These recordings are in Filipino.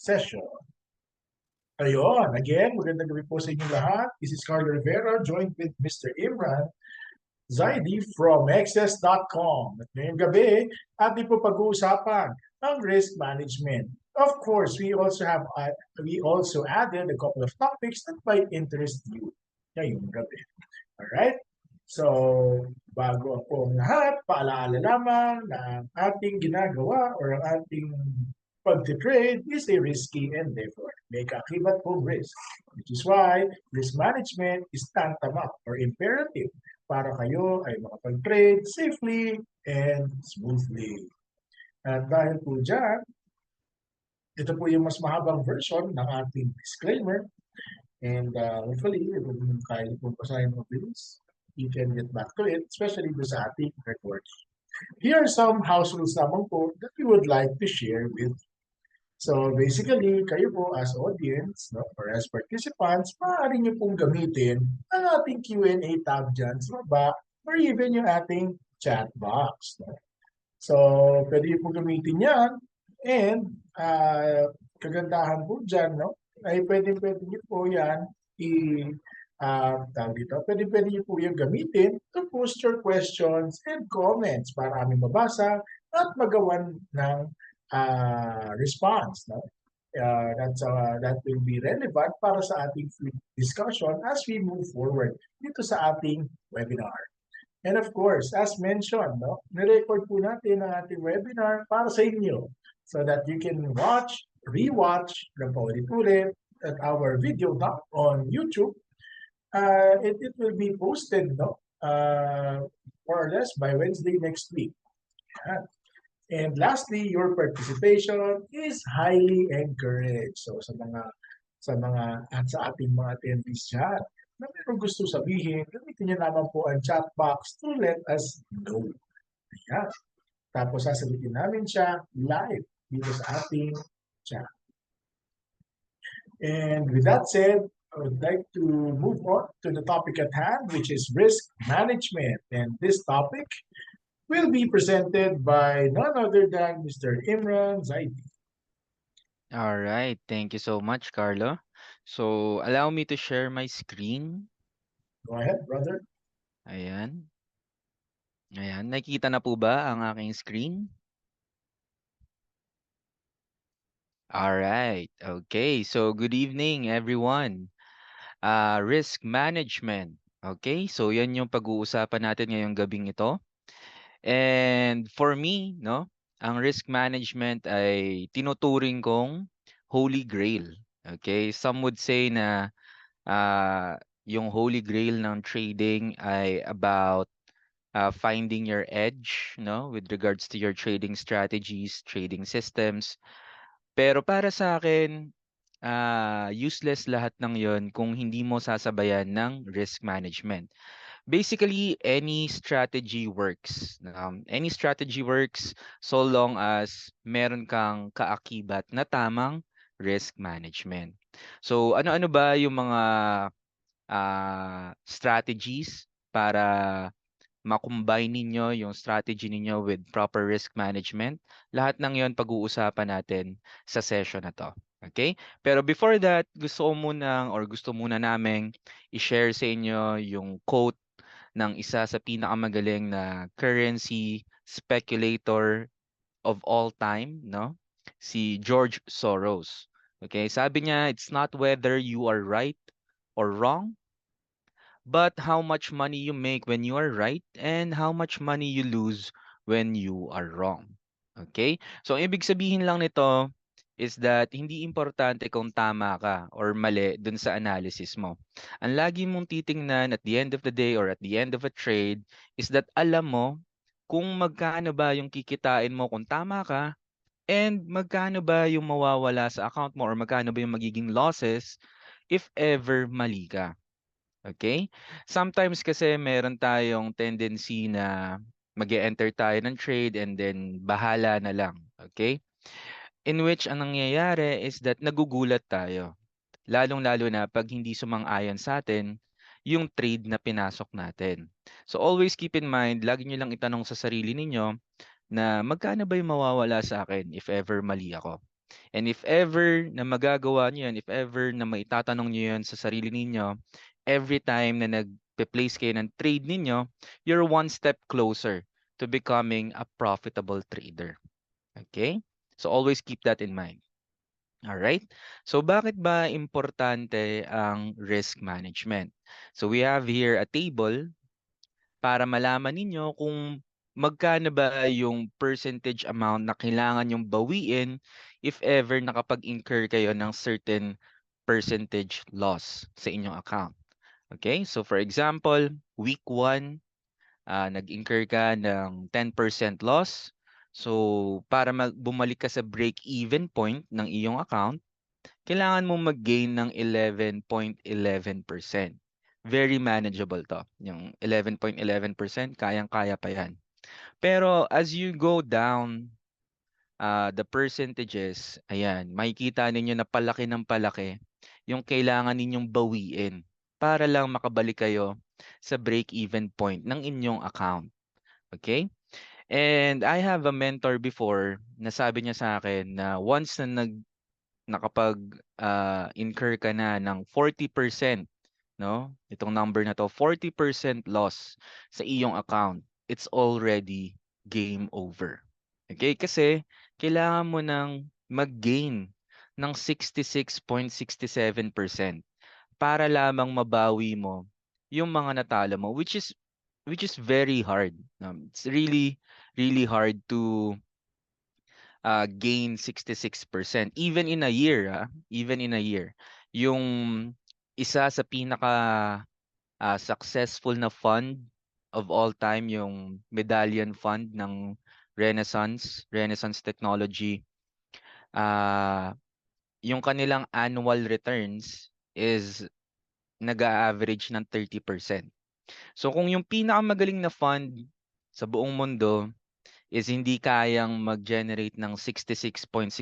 session. Ayun, again, magandang gabi po sa inyo lahat. This is Carlo Rivera, joined with Mr. Imran Zaidi from Access.com. At ngayong gabi, ating po pag-uusapan ang risk management. Of course, we also added a couple of topics that might interest you ngayong gabi. Alright? So, bago po ang lahat, paalaala lamang na ang ating ginagawa or ang ating pag-trade is a risky endeavor. May kakibat pong risk. Which is why risk management is tantamount or imperative para kayo ay makapag-trade safely and smoothly. At dahil po dyan, ito po yung mas mahabang version ng ating disclaimer. And hopefully, kung kaya po basahin mo please, you can get back to it, especially sa ating record. Here are some house rules naman po that we would like to share with you. So basically, kayo po as audience no, or as participants, maaari nyo pong gamitin ang ating Q&A tab dyan sa baba or even yung ating chat box. No? So pwede nyo pong gamitin yan and kagandahan po dyan, no, ay pwede nyo po yan tawag dito, pwede nyo po yung gamitin to post your questions and comments para aming mabasa at magawan ng response. No? That will be relevant para sa ating discussion as we move forward dito sa ating webinar. And of course, as mentioned, no, nirecord po natin ang ating webinar para sa inyo so that you can watch, rewatch, ng paulit-ulit at our video doc on YouTube. It will be posted, no, more or less by Wednesday next week. Yeah. And lastly, your participation is highly encouraged. So at sa ating mga attendees dyan, na mayroong gusto sabihin, gamitin niyo naman po ang chat box to let us know. Ayan. Tapos sasagutin namin siya live dito sa ating chat. And with that said, I would like to move on to the topic at hand, which is risk management. And this topic will be presented by none other than Mr. Imran Zaidi. All right. Thank you so much, Carlo. So, allow me to share my screen. Go ahead, brother. Ayan. Ayan. Nakikita na po ba ang aking screen? All right. Okay. So, good evening, everyone. Risk management. Okay. So, yan yung pag-uusapan natin ngayong gabing ito. And for me, no, ang risk management ay tinuturing kong holy grail. Okay? Some would say na yung holy grail ng trading ay about finding your edge, no, with regards to your trading strategies, trading systems. Pero para sa akin, useless lahat ng yon kung hindi mo sasabayan ng risk management. Basically, any strategy works. Any strategy works so long as meron kang kaakibat na tamang risk management. So, ano-ano ba yung mga strategies para makombine ninyo yung strategy ninyo with proper risk management? Lahat ng yon pag-uusapan natin sa session na to. Okay? Pero before that, gusto muna naming i-share sa inyo yung quote ng isa sa pinakamagaling na currency speculator of all time, no? Si George Soros. Okay, sabi niya, it's not whether you are right or wrong, but how much money you make when you are right and how much money you lose when you are wrong. Okay? So, ang ibig sabihin lang nito is that hindi importante kung tama ka or mali dun sa analysis mo. Ang lagi mong titingnan at the end of the day or at the end of a trade is that alam mo kung magkano ba yung kikitain mo kung tama ka and magkano ba yung mawawala sa account mo or magkano ba yung magiging losses if ever mali ka. Okay? Sometimes kasi meron tayong tendency na mag-enter tayo ng trade and then bahala na lang. Okay? In which ang nangyayari is that nagugulat tayo. Lalong-lalo na pag hindi sumang-ayon sa atin yung trade na pinasok natin. So always keep in mind, lagi nyo lang itanong sa sarili ninyo na magkano ba yung mawawala sa akin if ever mali ako. And if ever na magagawa niyo 'yan, if ever na maitatanong niyo 'yan sa sarili ninyo, every time na nagpe-place kayo ng trade ninyo, you're one step closer to becoming a profitable trader. Okay? So always keep that in mind. Alright? So bakit ba importante ang risk management? So we have here a table para malaman ninyo kung magkano ba yung percentage amount na kailangan yung bawiin if ever nakapag-incur kayo ng certain percentage loss sa inyong account. Okay? So for example, week 1, nag-incur ka ng 10% loss. So para bumalik ka sa break-even point ng iyong account, kailangan mo mag-gain ng 11.11%. Very manageable 'to, yung 11.11% kayang-kaya pa 'yan. Pero as you go down, the percentages, ayan, makikita ninyo na palaki ng palaki yung kailangan ninyong bawiin para lang makabalik kayo sa break-even point ng inyong account, okay? And I have a mentor before na sabi niya sa akin na once na incur ka na ng 40%, no? Itong number na 'to, 40% loss sa iyong account, it's already game over. Okay? Kasi kailangan mo ng mag-gain ng 66.67% para lamang mabawi mo yung mga natalo mo, which is very hard. It's really really hard to gain 66% even in a year, even in a year. Yung isa sa pinaka successful na fund of all time, yung Medallion Fund ng Renaissance Technology. Yung kanilang annual returns is nag-a-average ng 30%. So kung yung pinakamagaling na fund sa buong mundo is hindi kayang mag-generate ng 66.67%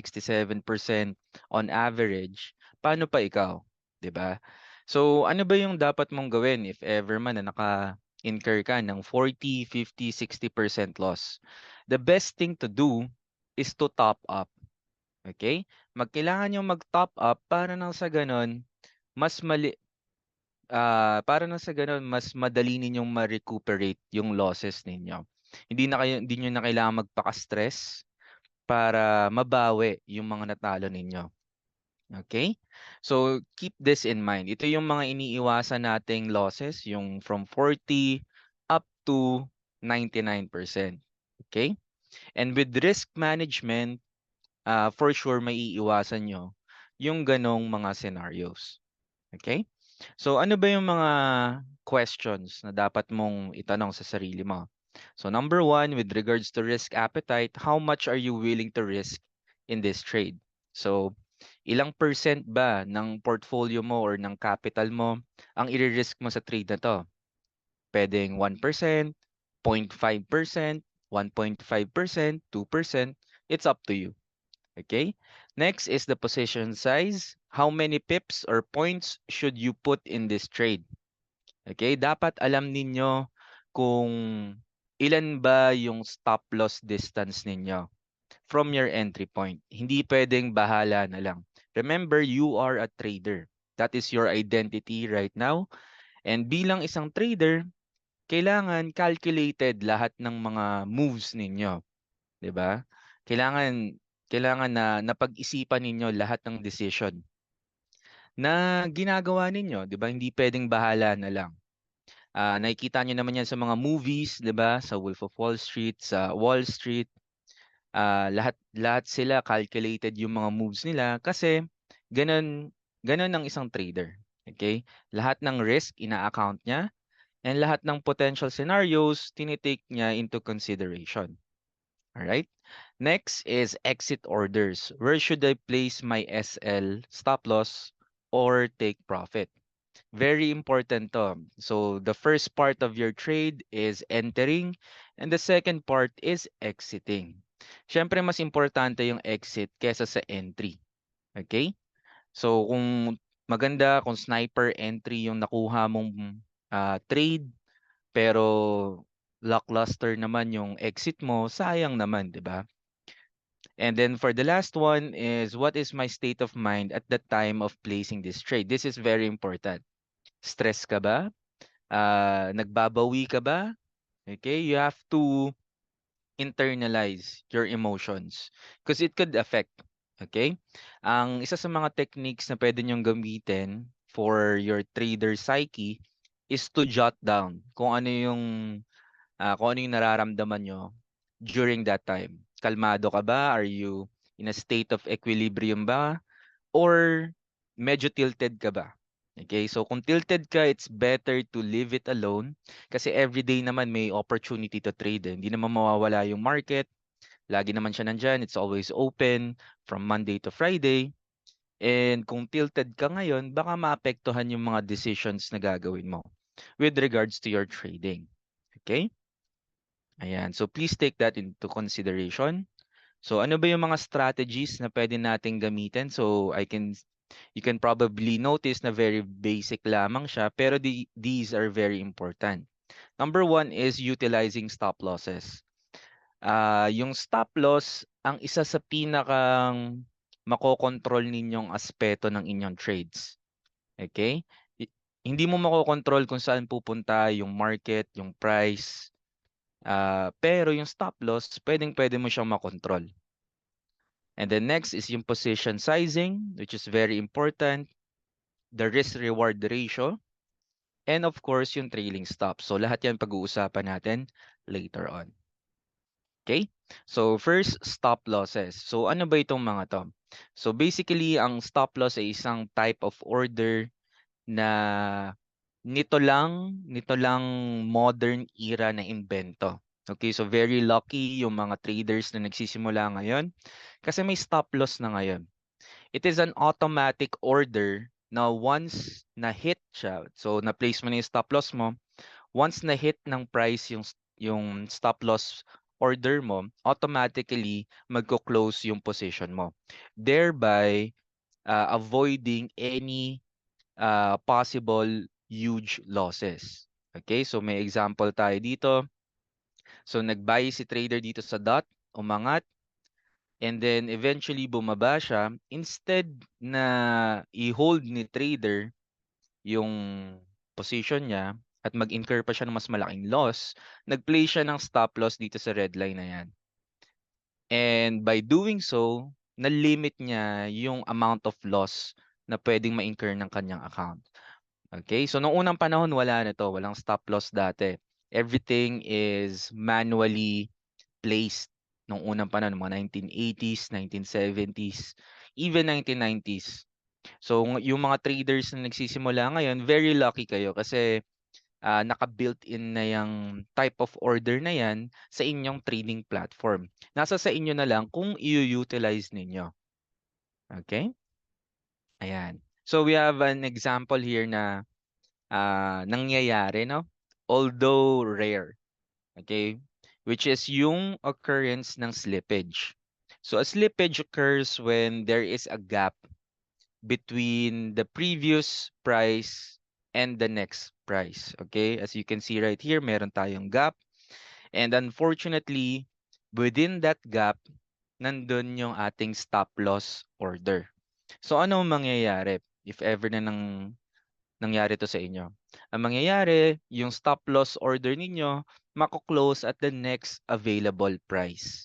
on average, paano pa ikaw, 'di ba? So ano ba yung dapat mong gawin if ever man na naka-incur ka ng 40, 50, 60% loss? The best thing to do is to top up, okay? Magkailangan yung mag-top up para nang sa ganon mas mali para nang sa gano'n mas madali ninyong ma-recuperate yung losses ninyo. Hindi niyo na kailangang magpaka-stress para mabawi yung mga natalo ninyo, okay? So, keep this in mind. Ito yung mga iniiwasan nating losses, yung from 40 up to 99%, okay? And with risk management, for sure maiiwasan niyo yung ganong mga scenarios, okay? So ano ba yung mga questions na dapat mong itanong sa sarili mo? So number one, with regards to risk appetite, how much are you willing to risk in this trade? So ilang percent ba ng portfolio mo or ng capital mo ang i-risk mo sa trade na to? Pwedeng 1%, 0.5%, 1.5%, 2%. It's up to you. Okay? Next is the position size. How many pips or points should you put in this trade? Okay? Dapat alam ninyo kung ilan ba yung stop loss distance ninyo from your entry point. Hindi pwedeng bahala na lang. Remember, you are a trader. That is your identity right now. And bilang isang trader, kailangan calculated lahat ng mga moves ninyo. 'Di ba? Kailangan kailangan na napag-isipan ninyo lahat ng decision na ginagawa ninyo, 'di ba? Hindi puwedeng bahala na lang. Nakikita niyo naman 'yan sa mga movies, 'di ba? Sa Wolf of Wall Street, sa Wall Street, lahat lahat sila calculated yung mga moves nila kasi gano'n gano'n ang isang trader, okay? Lahat ng risk ina-account niya and lahat ng potential scenarios niya into consideration. Alright? Next is exit orders. Where should I place my SL, stop loss, or take profit? Very important to. So the first part of your trade is entering and the second part is exiting. Siyempre mas importante yung exit kesa sa entry. Okay? So kung maganda kung sniper entry yung nakuha mong trade pero lackluster naman yung exit mo, sayang naman, 'di ba? And then for the last one is what is my state of mind at the time of placing this trade? This is very important. Stress ka ba? Nagbabawi ka ba? Okay, you have to internalize your emotions because it could affect. Okay? Ang isa sa mga techniques na pwede niyong gamitin for your trader psyche is to jot down kung ano yung nararamdaman nyo during that time. Kalmado ka ba? Are you in a state of equilibrium ba? Or medyo tilted ka ba? Okay, so kung tilted ka, it's better to leave it alone kasi everyday naman may opportunity to trade. Hindi naman mawawala yung market. Lagi naman siya nandyan. It's always open from Monday to Friday. And kung tilted ka ngayon, baka maapektuhan yung mga decisions na gagawin mo with regards to your trading. Okay? Ayan. So please take that into consideration. So ano ba yung mga strategies na pwede nating gamitin? So you can probably notice na very basic lamang siya, pero these are very important. Number one is utilizing stop losses. Yung stop loss, ang isa sa pinakang makokontrol ninyong aspeto ng inyong trades. Okay? Hindi mo makokontrol kung saan pupunta yung market, yung price, pero yung stop loss, pwedeng-pwede mo siyang makontrol. And then next is yung position sizing, which is very important, the risk-reward ratio, and of course, yung trailing stop. So lahat yan pag-uusapan natin later on. Okay? So first, stop losses. So ano ba itong mga to? So basically, ang stop loss ay isang type of order na nito lang modern era na invento. Okay, so very lucky yung mga traders na nagsisimula ngayon kasi may stop loss na ngayon. It is an automatic order na once na-hit siya, so na-place mo na yung stop loss mo, once na-hit ng price yung stop loss order mo, automatically magko-close yung position mo. Thereby, avoiding any possible huge losses. Okay, so may example tayo dito. So nag-buy si trader dito sa dot, umangat, and then eventually bumaba siya. Instead na i-hold ni trader yung position niya at mag-incur pa siya ng mas malaking loss, nag-play siya ng stop loss dito sa red line na yan. And by doing so, na-limit niya yung amount of loss na pwedeng ma-incur ng kanyang account. Okay, so noong unang panahon wala na to, walang stop loss dati. Everything is manually placed nung unang panahon, mga 1980s, 1970s, even 1990s. So yung mga traders na nagsisimula ngayon, very lucky kayo kasi naka-built-in na yung type of order na yan sa inyong trading platform. Nasa sa inyo na lang kung i-utilize ninyo. Okay? Ayan. So we have an example here na nangyayari, no? Although rare. Okay? Which is yung occurrence ng slippage. So a slippage occurs when there is a gap between the previous price and the next price. Okay? As you can see right here, meron tayong gap. And unfortunately, within that gap, nandun yung ating stop loss order. So ano ang mangyayari if ever na nangyari to sa inyo? Ang mangyayari, yung stop loss order ninyo, mako-close at the next available price.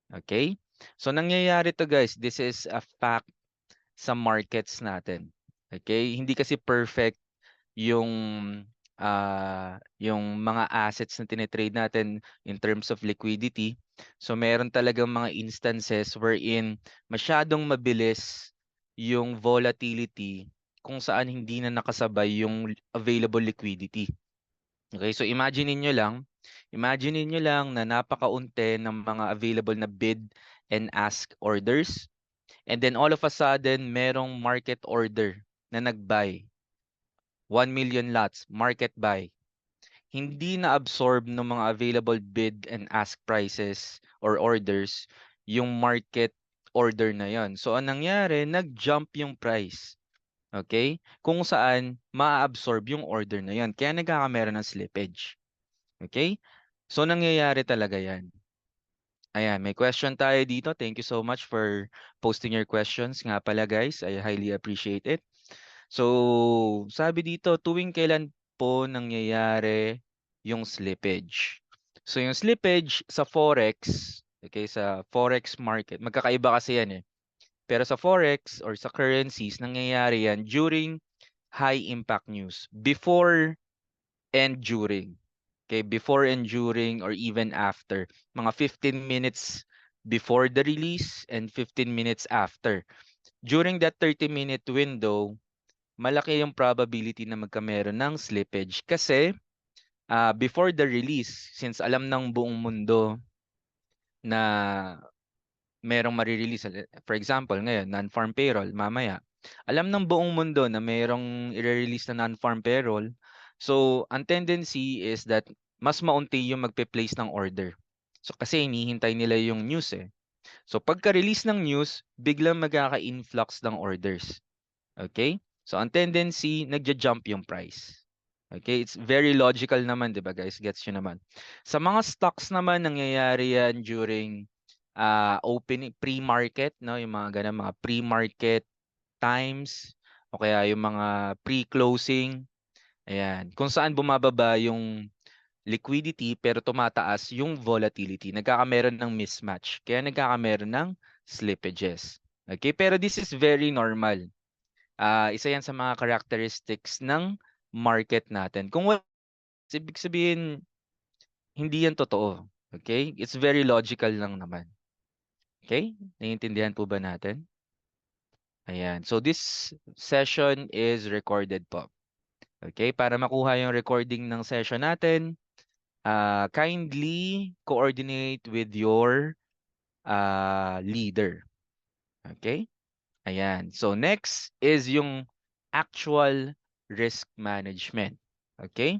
Okay? So nangyayari to guys, this is a fact sa markets natin. Okay? Hindi kasi perfect yung yung mga assets na tinitrade natin in terms of liquidity. So meron talagang mga instances wherein masyadong mabilis yung volatility kung saan hindi na nakasabay yung available liquidity. Okay, so imagine niyo lang na napakaunti ng mga available na bid and ask orders. And then all of a sudden, merong market order na nag-buy. 1 million lots, market buy. Hindi na-absorb ng mga available bid and ask prices or orders yung market order na yon. So, anong nangyari? Nag-jump yung price. Okay? Kung saan ma-absorb yung order na yon. Kaya nagkakamera ng slippage. Okay? So, nangyayari talaga yan. Ayan, may question tayo dito. Thank you so much for posting your questions nga pala guys. I highly appreciate it. So, sabi dito, tuwing kailan po nangyayari yung slippage? So, yung slippage sa Forex, okay, sa Forex market, magkakaiba kasi yan eh. Pero sa Forex or sa currencies, nangyayari yan during high impact news. Before and during. Okay, before and during or even after. Mga 15 minutes before the release and 15 minutes after. During that 30-minute window, malaki yung probability na magkameron ng slippage kasi before the release, since alam ng buong mundo na merong marirelease, for example, ngayon, non-farm payroll, mamaya, alam ng buong mundo na merong i-release na non-farm payroll. So, ang tendency is that mas maunti yung magpe-place ng order. So, kasi hinihintay nila yung news eh. So, pagka-release ng news, biglang magkaka-influx ng orders. Okay? So, ang tendency, nagja-jump yung price. Okay? It's very logical naman, di ba guys? Gets nyo naman. Sa mga stocks naman, nangyayari yan during opening, pre-market, no? Yung mga ganun, mga pre-market times, o kaya yung mga pre-closing. Ayan. Kung saan bumababa yung liquidity pero tumataas yung volatility. Nagkakameron ng mismatch. Kaya nagkakameron ng slippages. Okay? Pero this is very normal. Isa yan sa mga characteristics ng market natin. Kung wala, ibig sabihin, hindi yan totoo. Okay? It's very logical lang naman. Okay? Naiintindihan po ba natin? Ayan. So this session is recorded po. Okay? Para makuha yung recording ng session natin, kindly coordinate with your leader. Okay? Ayan. So next is yung actual risk management. Okay?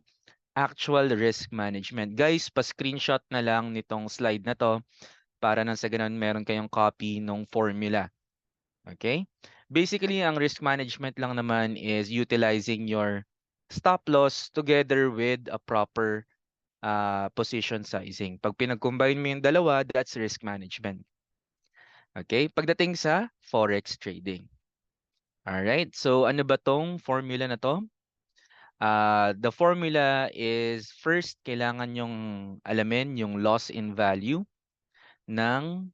Actual risk management. Guys, pa-screenshot na lang nitong slide na to para nang sa ganun meron kayong copy ng formula. Okay? Basically, ang risk management lang naman is utilizing your stop loss together with a proper position sizing. Pag pinag-combine mo yung dalawa, that's risk management. Okay? Pagdating sa forex trading. Alright, so ano ba tong formula na to? The formula is first, kailangan yung alamin yung loss in value ng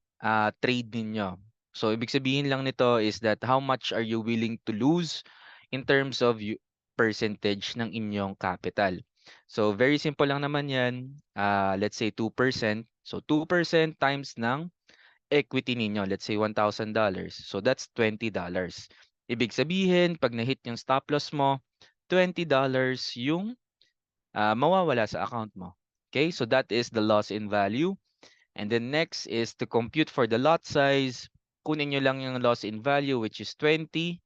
trade ninyo. So, ibig sabihin lang nito is that how much are you willing to lose in terms of percentage ng inyong capital. So, very simple lang naman yan. Let's say 2%. So, 2% times ng equity ninyo. Let's say $1,000. So, that's $20. Ibig sabihin, pag na-hit yung stop loss mo, $20 yung mawawala sa account mo. Okay, so that is the loss in value. And then next is to compute for the lot size. Kunin nyo lang yung loss in value which is $20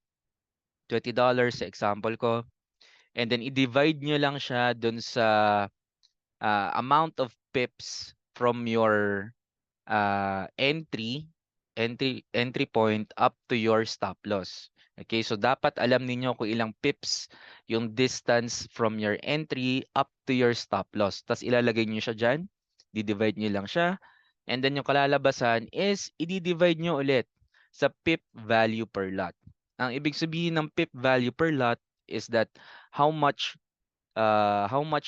sa example ko. And then i-divide nyo lang siya dun sa amount of pips from your entry point up to your stop loss. Okay, so dapat alam niyo kung ilang pips yung distance from your entry up to your stop loss. Tapos ilalagay niyo siya dyan, di-divide niyo lang siya. And then yung kalalabasan is i-divide niyo ulit sa pip value per lot. Ang ibig sabihin ng pip value per lot is that how much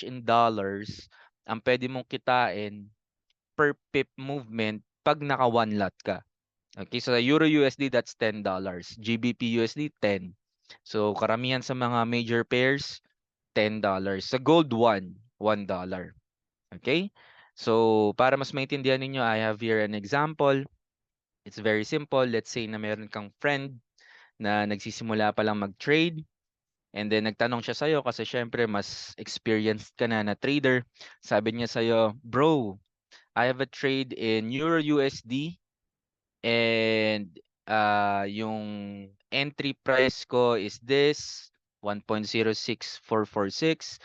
in dollars ang pwede mong kitain per pip movement pag naka one lot ka. Okay, so sa Euro USD that's $10. GBP USD 10. So karamihan sa mga major pairs $10. Sa gold $1. Okay? So para mas maintindihan ninyo, I have here an example. It's very simple. Let's say na meron kang friend na nagsisimula pa lang mag-trade. And then nagtanong siya sa'yo kasi syempre mas experienced ka na trader. Sabi niya sa'yo, bro, I have a trade in Euro USD and yung entry price ko is this 1.06446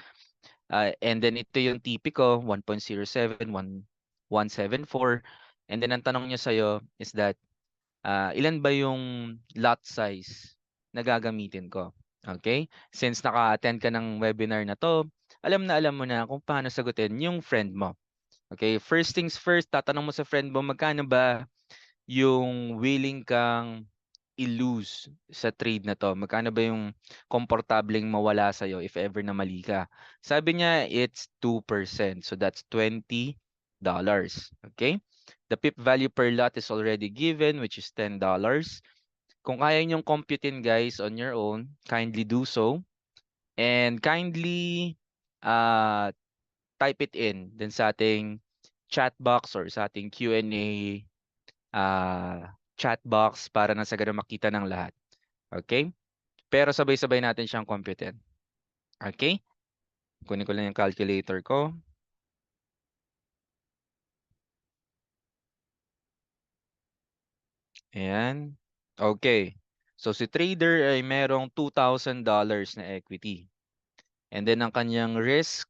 and then ito yung TP ko 1.07 174 and then ang tanong niya sa'yo is that ilan ba yung lot size na gagamitin ko? Okay? Since naka-attend ka ng webinar na to, alam mo na kung paano sagutin yung friend mo. Okay, first things first, tatanong mo sa friend mo, magkano ba yung willing kang i-lose sa trade na 'to? Magkano ba yung komportableng mawala sa'yo if ever na mali ka? Sabi niya, it's 2%. So that's $20. Okay? The pip value per lot is already given, which is $10. Kung kaya niyong computein guys on your own, kindly do so. And kindly uh, type it in din sa ating chat box or sa ating Q&A chat box para na sa ganun makita ng lahat. Okay? Pero sabay-sabay natin siyang computein. Okay? Kunin ko lang yung calculator ko. Ayan. Okay. So si trader ay merong $2,000 na equity. And then ang kanyang risk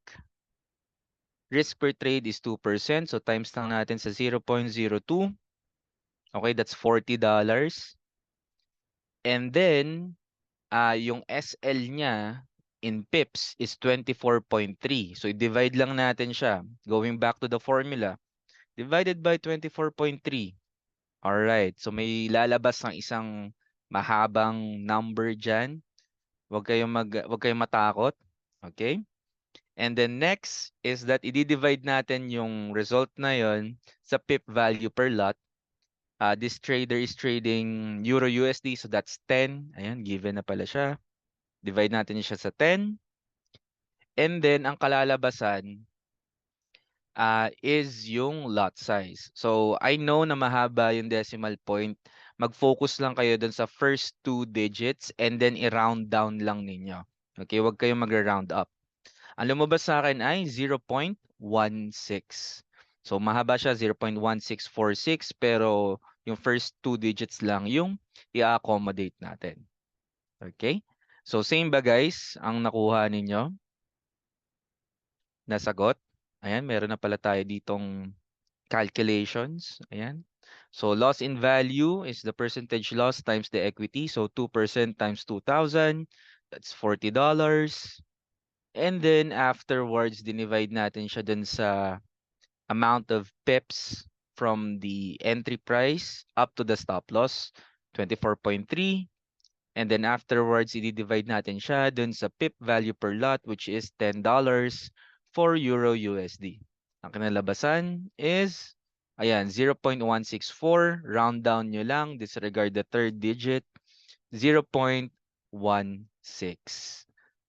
per trade is 2%. So times lang natin sa 0.02. Okay, that's $40. And then yung SL niya in pips is 24.3. So i-divide lang natin siya. Going back to the formula, divided by 24.3. Alright, so may lalabas ng isang mahabang number dyan. Huwag kayong matakot. Okay? And then next is that i-divide natin yung result na yon sa pip value per lot. This trader is trading Euro USD, so that's 10. Ayan, given na pala siya. Divide natin siya sa 10. And then, ang kalalabasan is yung lot size. So, I know na mahaba yung decimal point. Mag-focus lang kayo dun sa first two digits and then i-round down lang ninyo. Okay, huwag kayong mag-round up. Ang lumabas sa akin ay 0.16. So, mahaba siya, 0.1646, pero yung first two digits lang yung i-accommodate natin. Okay? So, same ba guys ang nakuha ninyo? Nasagot? Ayan, meron na pala tayo ditong calculations. Ayan. So, loss in value is the percentage loss times the equity. So, 2% times 2,000. That's $40. And then, afterwards, dinivide natin siya dun sa amount of pips from the entry price up to the stop loss, 24.3. And then afterwards, i-divide natin siya dun sa pip value per lot, which is $10 for Euro USD. Ang kinalabasan is, ayan, 0.164. Round down nyo lang. Disregard the third digit. 0.16.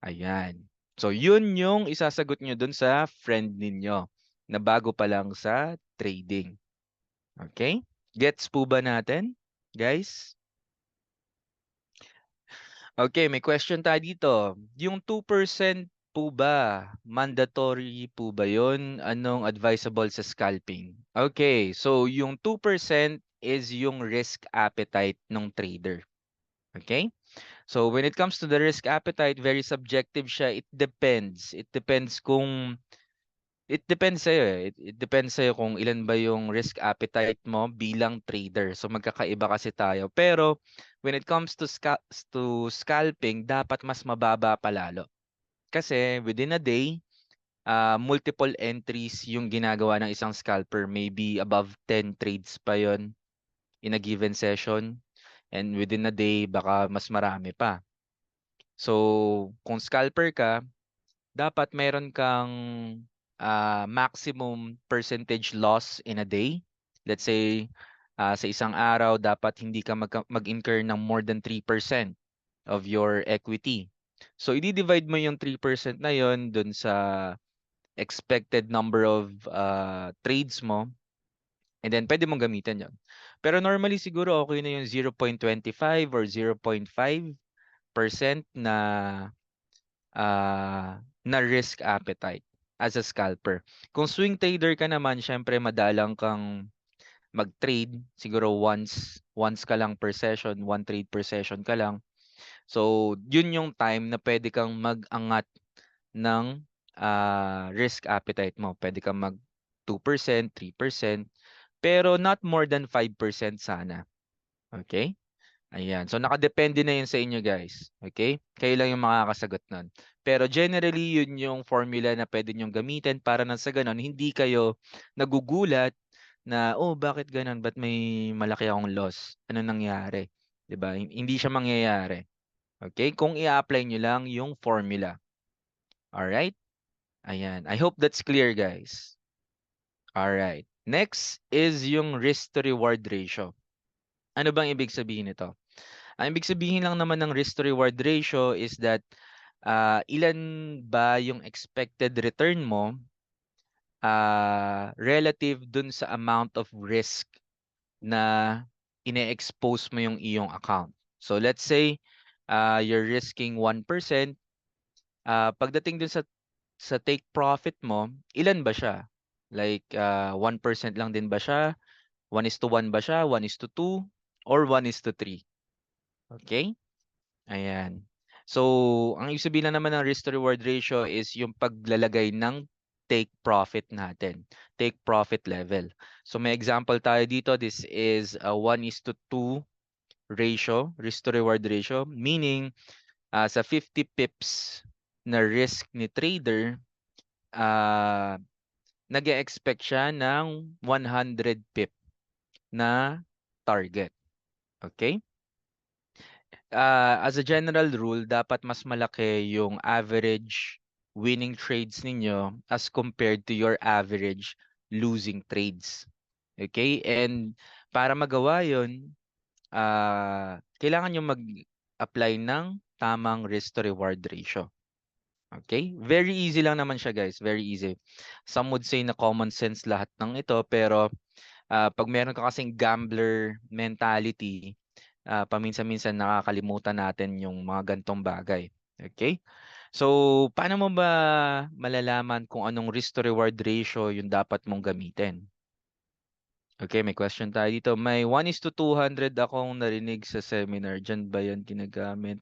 Ayan. So, yun yung isasagot nyo dun sa friend ninyo na bago pa lang sa trading. Okay? Gets po ba natin, guys? Okay, may question tayo dito. Yung 2% po ba, mandatory po ba yun? Anong advisable sa scalping? Okay, so yung 2% is yung risk appetite ng trader. Okay? So when it comes to the risk appetite, very subjective siya. It depends. It depends sa'yo eh. It depends sa'yo kung ilan ba yung risk appetite mo bilang trader. So magkakaiba kasi tayo. Pero when it comes to scalping, dapat mas mababa pa lalo. Kasi within a day, multiple entries yung ginagawa ng isang scalper. Maybe above 10 trades pa yon in a given session. And within a day, baka mas marami pa. So kung scalper ka, dapat meron kang maximum percentage loss in a day. Let's say, sa isang araw, dapat hindi ka mag-incur ng more than 3% of your equity. So, i-divide mo yung 3% na yon dun sa expected number of trades mo. And then, pwede mong gamitin yon. Pero normally, siguro okay na yung 0.25 or 0.5% na risk appetite as a scalper. Kung swing trader ka naman, syempre madalang kang mag-trade. Siguro once ka lang per session, one trade per session ka lang. So, yun yung time na pwede kang mag-angat ng risk appetite mo. Pwede kang mag 2%, 3%, pero not more than 5% sana. Okay? Ayan. So, nakadepende na yun sa inyo, guys. Okay? Kayo lang yung makakasagot nun. Pero generally, yun yung formula na pwede nyong gamitin para nang sa ganun, hindi kayo nagugulat na, oh, bakit ganun? Ba't may malaki akong loss? Ano nangyari? 'Di ba? Hindi siya mangyayari. Okay? Kung i-apply nyo lang yung formula. Alright? Ayan. I hope that's clear, guys. Alright. Next is yung risk to reward ratio. Ano bang ibig sabihin nito? Ang ibig sabihin lang naman ng risk to reward ratio is that ilan ba yung expected return mo relative dun sa amount of risk na ine-expose mo yung iyong account. So let's say you're risking 1%, pagdating dun sa take profit mo, ilan ba siya? Like 1% lang din ba siya? 1:1 ba siya? 1:2? Or 1:3? Okay? Ayan. So, ang ibig sabihin lang naman ng risk to reward ratio is yung paglalagay ng take profit natin, take profit level. So, may example tayo dito. This is a 1:2 ratio, risk to reward ratio, meaning sa 50 pips na risk ni trader, uh, nag-expect siya ng 100 pip na target. Okay? As a general rule, dapat mas malaki yung average winning trades ninyo as compared to your average losing trades. Okay? And para magawa yun, kailangan nyo mag-apply ng tamang risk to reward ratio. Okay? Very easy lang naman siya, guys. Very easy. Some would say na common sense lahat ng ito, pero pag meron ka kasing gambler mentality, paminsan-minsan nakakalimutan natin yung mga gantong bagay. Okay? So, paano mo ba malalaman kung anong risk to reward ratio yung dapat mong gamitin? Okay, may question tayo dito. May 1:200 akong narinig sa seminar. Diyan ba yan ginagamit?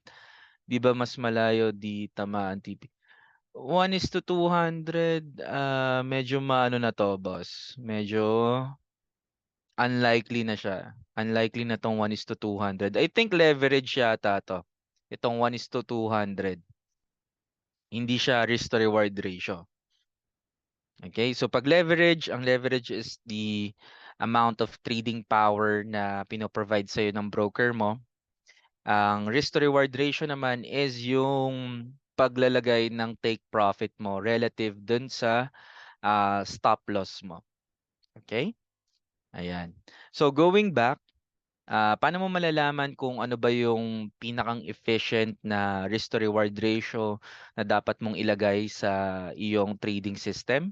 Di ba mas malayo di tamaan TP? 1:200, medyo maano na to, boss. Medyo unlikely na siya. Unlikely na tong 1:200. I think leverage yata to. Itong 1:200. Hindi siya risk to reward ratio. Okay? So pag leverage, ang leverage is the amount of trading power na pinoprovide sa'yo ng broker mo. Ang risk to reward ratio naman is yung paglalagay ng take profit mo relative dun sa stop loss mo. Okay? Ayan. So going back, paano mo malalaman kung ano ba yung pinakang efficient na risk to reward ratio na dapat mong ilagay sa iyong trading system?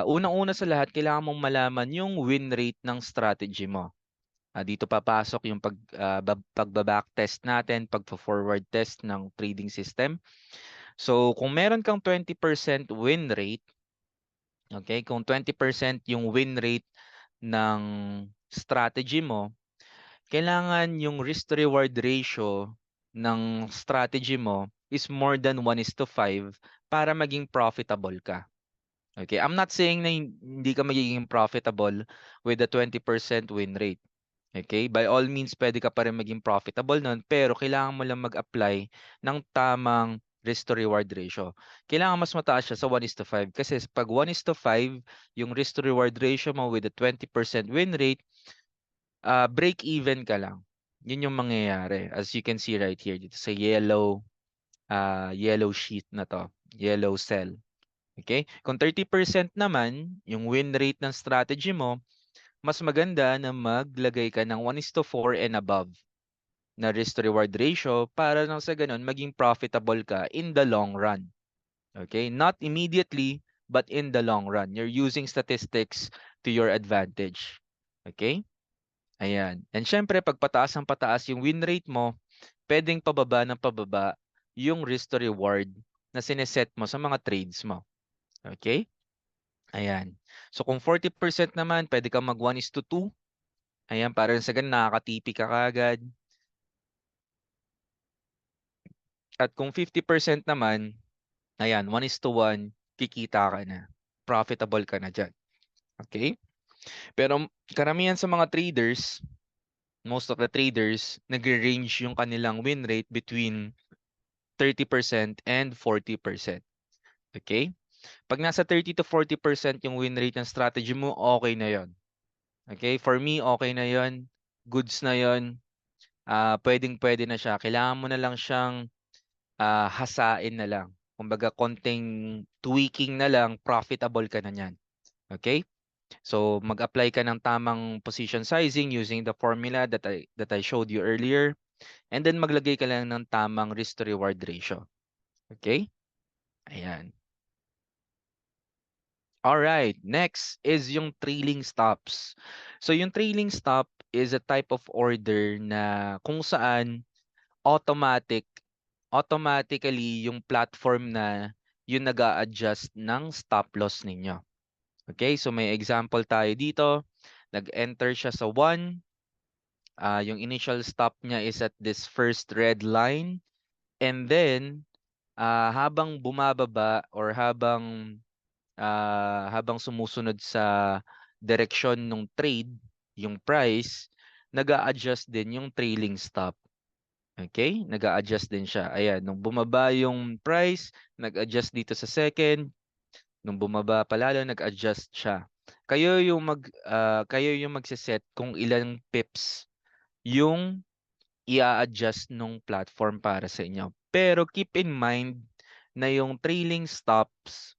Unang-una sa lahat, kailangan mong malaman yung win rate ng strategy mo. Dito papasok yung pagba-backtest natin, pagpo-forward test ng trading system. So, kung meron kang 20% win rate, okay, kung 20% yung win rate ng strategy mo, kailangan yung risk to reward ratio ng strategy mo is more than 1:5 para maging profitable ka. Okay, I'm not saying na hindi ka magiging profitable with the 20% win rate. Okay, by all means pwede ka pa rin maging profitable nun, pero kailangan mo lang mag-apply ng tamang risk to reward ratio. Kailangan mas mataas siya sa 1:5 kasi pag 1:5 yung risk to reward ratio mo with the 20% win rate, break even ka lang. Yun yung mangyayari. As you can see right here dito sa yellow sheet na to, yellow cell. Okay? Kung 30% naman yung win rate ng strategy mo, mas maganda na maglagay ka ng 1:4 and above na risk to reward ratio para nang sa ganun maging profitable ka in the long run. Okay? Not immediately, but in the long run. You're using statistics to your advantage. Okay? Ayan. And syempre, pag pataas ang pataas yung win rate mo, pwedeng pababa ng pababa yung risk to reward na sineset mo sa mga trades mo. Okay? Ayan. So kung 40% naman, pwede kang mag 1:2. Ayan, para sa ganun nakakatipi ka kaagad. At kung 50% naman, ayan, 1:1, kikita ka na. Profitable ka na dyan. Okay? Pero karamihan sa mga traders, most of the traders, nagre-range yung kanilang win rate between 30% and 40%. Okay? Pag nasa 30 to 40% yung win rate ng strategy mo, okay na yon. Okay? For me, okay na yon. Goods na yon. Pwedeng-pwede na siya. Kailangan mo na lang siyang hasain na lang. Kumbaga, konting tweaking na lang, profitable ka na niyan. Okay? So, mag-apply ka ng tamang position sizing using the formula that I showed you earlier. And then, maglagay ka lang ng tamang risk to reward ratio. Okay? Ayan. Alright, next is yung trailing stops. So yung trailing stop is a type of order na kung saan automatically yung platform na yung nag-a-adjust ng stop loss ninyo. Okay, so may example tayo dito. Nag-enter siya sa 1. Yung initial stop niya is at this first red line. And then, habang bumababa or habang sumusunod sa direksyon ng trade, yung price, nag-a-adjust din yung trailing stop. Okay? Nag-a-adjust din siya. Ayan, nung bumaba yung price, nag-adjust dito sa second. Nung bumaba pa lalo, nag-adjust siya. Kayo yung magse-set kung ilang pips yung i-adjust nung platform para sa inyo. Pero keep in mind na yung trailing stops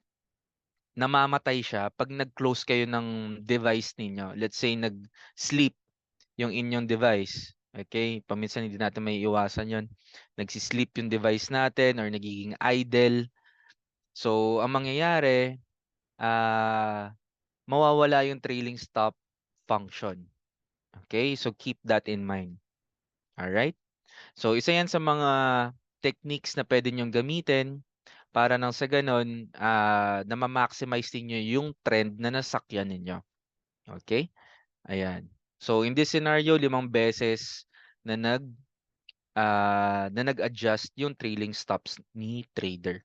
namamatay siya pag nag-close kayo ng device ninyo. Let's say nag-sleep yung inyong device. Okay? Paminsan hindi natin may iwasan yon. Nagsi-sleep yung device natin or nagiging idle. So, ang mangyayari, mawawala yung trailing stop function. Okay? So, keep that in mind. Alright? So, isa yan sa mga techniques na pwede nyong gamitin para nang sa ganun, na ma-maximize ninyo yung trend na nasakyan ninyo. Okay? Ayan. So, in this scenario, 5 beses na nag-adjust yung trailing stops ni trader.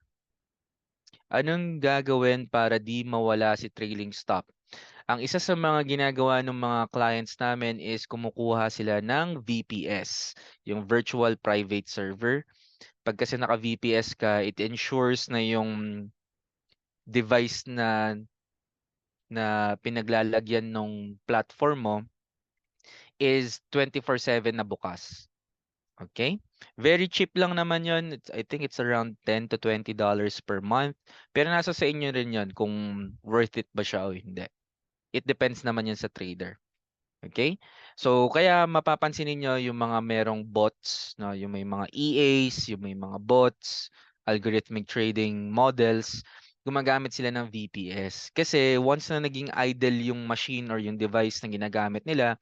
Anong gagawin para di mawala si trailing stop? Ang isa sa mga ginagawa ng mga clients namin is kumukuha sila ng VPS, yung Virtual Private Server. Pag kasi naka-VPS ka, it ensures na yung device na pinaglalagyan ng platform mo is 24/7 na bukas. Okay? Very cheap lang naman 'yon. I think it's around $10 to $20 per month. Pero nasa sa inyo rin 'yon kung worth it ba siya o hindi. It depends naman 'yan sa trader. Okay? So kaya mapapansin niyo yung mga merong bots, no, yung may mga EAs, yung may mga bots, algorithmic trading models, gumagamit sila ng VPS. Kasi once na naging idle yung machine or yung device na ginagamit nila,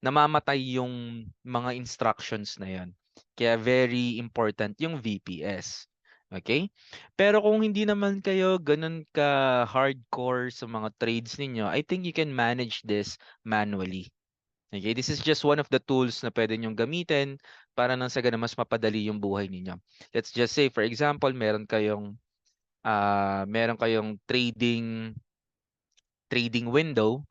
namamatay yung mga instructions na yon. Kaya very important yung VPS. Okay? Pero kung hindi naman kayo ganun ka hardcore sa mga trades ninyo, I think you can manage this manually. Okay, this is just one of the tools na pwede nyong gamitin para nang sa ganun mas mapadali yung buhay ninyo. Let's just say for example, meron kayong trading window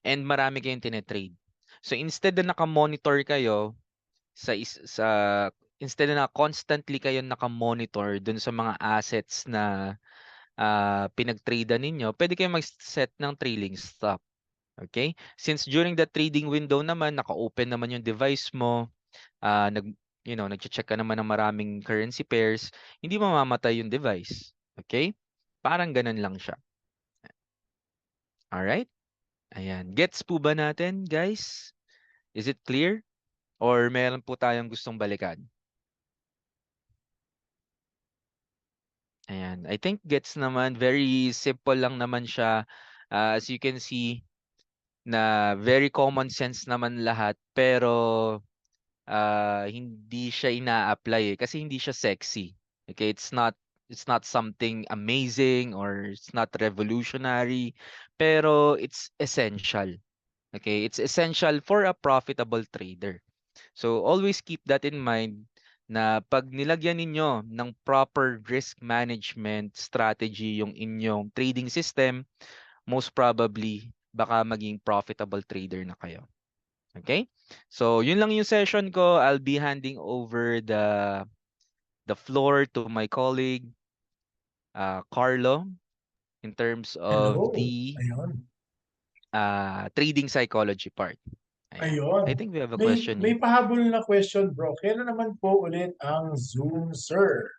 and marami kayong tinetrade. So instead na naka-monitor kayo sa instead na constantly kayo naka-monitor dun sa mga assets na pinag-trade ninyo, pwede kayong mag-set ng trailing stop. Okay? Since during the trading window naman, naka-open naman yung device mo, nag-check ka naman ng maraming currency pairs, hindi mamamatay yung device. Okay? Parang ganun lang siya. Alright? Ayan. Gets po ba natin, guys? Is it clear? Or meron po tayong gustong balikan? Ayan. I think gets naman. Very simple lang naman siya. As you can see, na very common sense naman lahat. Pero hindi siya ina-apply kasi hindi siya sexy. Okay, it's not something amazing or it's not revolutionary, pero it's essential. Okay, it's essential for a profitable trader. So always keep that in mind na pag nilagyan ninyo ng proper risk management strategy yung inyong trading system, most probably baka maging profitable trader na kayo. Okay? So, yun lang yung session ko. I'll be handing over the floor to my colleague, Carlo, in terms of Hello. the Ayun. trading psychology part. Ayan. I Ayun. think we have a May question may here. pahabol na question, bro. Kailan naman po ulit ang Zoom, sir?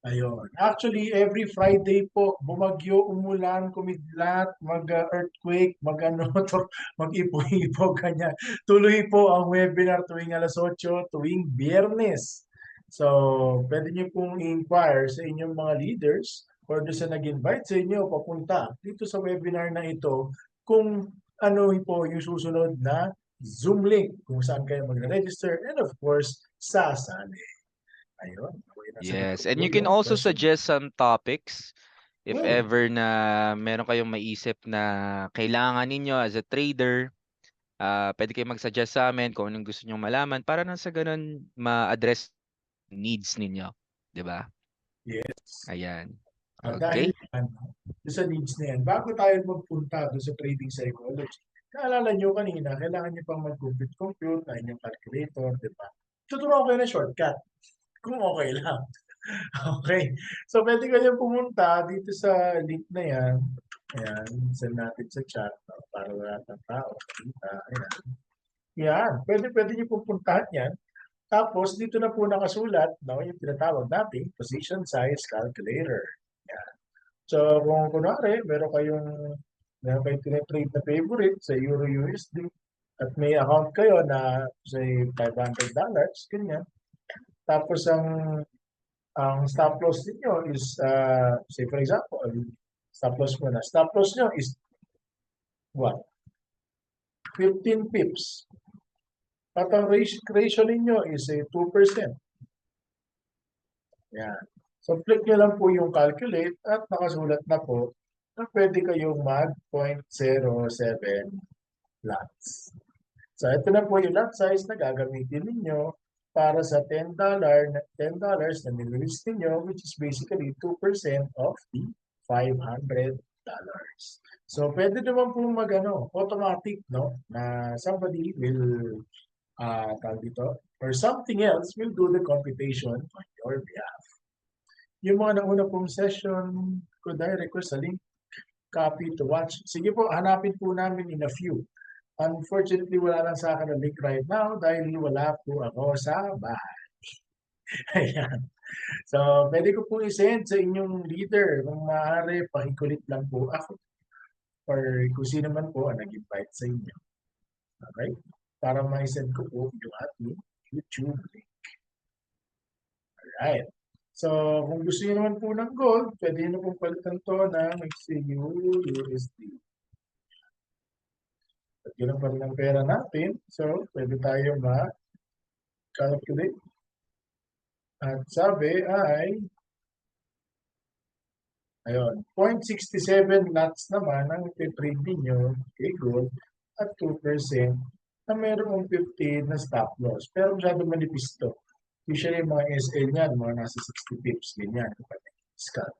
Ayun. Actually, every Friday po, bumagyo, umulan, kumidlat, mag-earthquake, mag-ano, mag-ipo-ipo, ganyan. Tuloy po ang webinar tuwing alas 8, tuwing Biyernes. So, pwede niyo pong i-inquire sa inyong mga leaders or doon sa nag-invite sa inyo papunta dito sa webinar na ito kung ano po yung susunod na Zoom link kung saan kayo magre-register and of course, sasali. Ayun, okay, nasagot ko Yes, po and you can yung also question. suggest some topics if Hmm, ever na meron kayong maisip na kailangan ninyo as a trader. Pwede kayong mag-suggest sa amin kung anong gusto nyong malaman para nang sa ganun ma-address needs ninyo, 'di ba? yes. Ayan. Dahil Okay? ano, doon sa needs na yan, bago tayo magpunta doon sa trading psychology, naalala nyo kanina, kailangan nyo pang mag-compute na inyong calculator, di ba? Tuturuan ko kayo ng shortcut, kung okay lang. Okay. So, pwede kayo pumunta dito sa link na yan. Ayan, send natin sa chat no, para wala ng tao. Makita. Ayan. Yan. Pwede nyo pupuntahan yan. Tapos, dito na po nakasulat, no, yung tinatawag nating position size calculator. Yan. So, kung kunwari, meron kayong tinitrade na favorite sa Euro USD at may account kayo na say $500, ganyan. Tapos ang stop loss niyo is say for example, stop loss mo na. Stop loss niyo is what? 15 pips. At ang ratio ninyo is 2%. Yan. So click nyo lang po yung calculate at nakasulat na po na pwede kayong mag 0.07 lots. So ito na po yung lot size na gagamitin ninyo para sa $10 na nililist ninyo, which is basically 2% of the $500. So pwede naman po automatic, no, na somebody will tawag dito, or something else will do the computation on your behalf. Yung mga nauna pong session, could I request a link copy to watch? Sige po, hanapin po namin in a few. Unfortunately, wala lang sa akin ang link right now dahil wala po ako sa bahay. Ayan. So, pwede ko po i-send sa inyong leader. Kung maaari, pakikulit lang po ako. Or kung sino man po ang nag-invite sa inyo. Okay? Para ma-send ko po yung ating YouTube link. Alright. So, kung gusto niyo naman po ng gold, pwede nyo pong palitan to ng XCU USD. At yun ang pa rin ang pera natin. So, pwede tayo ma-calculate. At sabi ay, ayun, 0.67 lots naman ang ipitrade ninyo kay gold at 2% na mayroong 15 na stop loss. Pero masyado manipis to. Usually, mga SL niyan, mga nasa 60 pips, ganyan, kapag discount.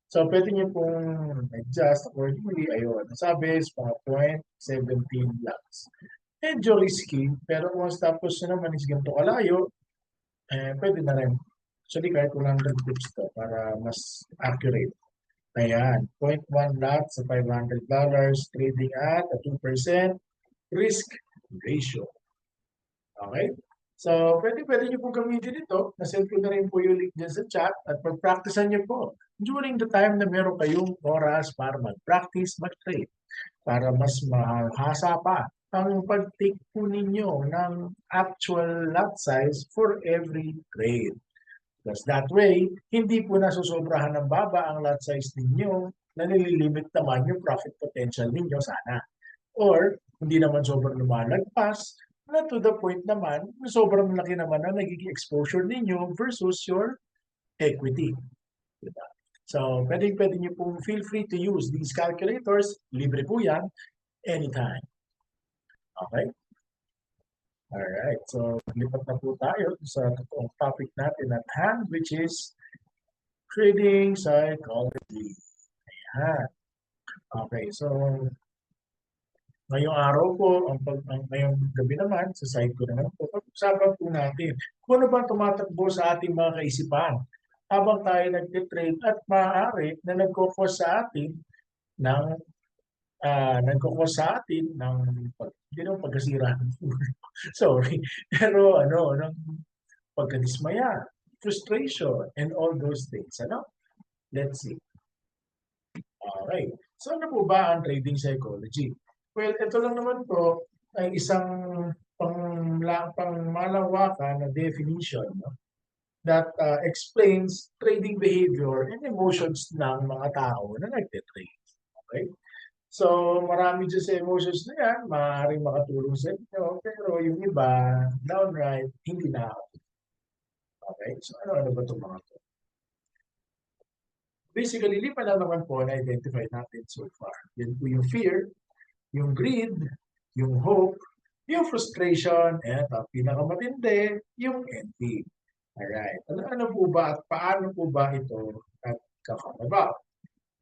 So, pwede nyo pong adjust accordingly. Ayun, sabi is mga 0.17 lots. Medyo risky, pero kung stop loss nyo naman is ganito kalayo, pwede na rin. Actually, kahit 100 pips to para mas accurate. Ayan, 0.1 lot sa $500, trading at a 2% risk ratio. Okay? So, pwede nyo po gamitin ito. Nasend ko na rin po yung link dyan sa chat at pag-practicean nyo po during the time na meron kayong oras para mag-practice, mag-trade para mas mahasa pa ang pag-take po ninyo ng actual lot size for every trade. Because that way, hindi po nasusobrahan ng baba ang lot size ninyo na nililimit naman yung profit potential ninyo sana. Or, hindi naman sobrang lumalagpas na to the point naman, sobrang laki naman na nagiging exposure ninyo versus your equity. Diba? So, pwede nyo pong feel free to use these calculators. Libre po yan anytime. Okay? Alright. So, lipat na po tayo sa totoong topic natin at hand, which is trading psychology. Ayan. Okay. So, Ngayong araw po, ngayong gabi naman, sa side ko naman po, pag-usapan po natin kung ano ba tumatakbo sa ating mga kaisipan habang tayo nagtitrade at maaari na nagkukos sa atin ng hindi naman pagkasira. Sorry. Pero ng pagkadismaya, frustration, and all those things. Let's see. Okay. So ano po ba ang trading psychology? Well, ito lang naman po ay isang pangmalawakan na definition, no, that explains trading behavior and emotions ng mga tao na nagte-trade. Okay? So, marami dyan sa emotions na yan, maaaring makatulong sa inyo, pero yung iba, downright, hindi na. Okay? So, ano ba itong mga to? Basically, lima lang naman po na-identify natin so far. Yan po yung fear, yung greed, yung hope, yung frustration, and ang pinakamatindi, yung envy. Alright. Ano po ba at paano po ba ito at come about?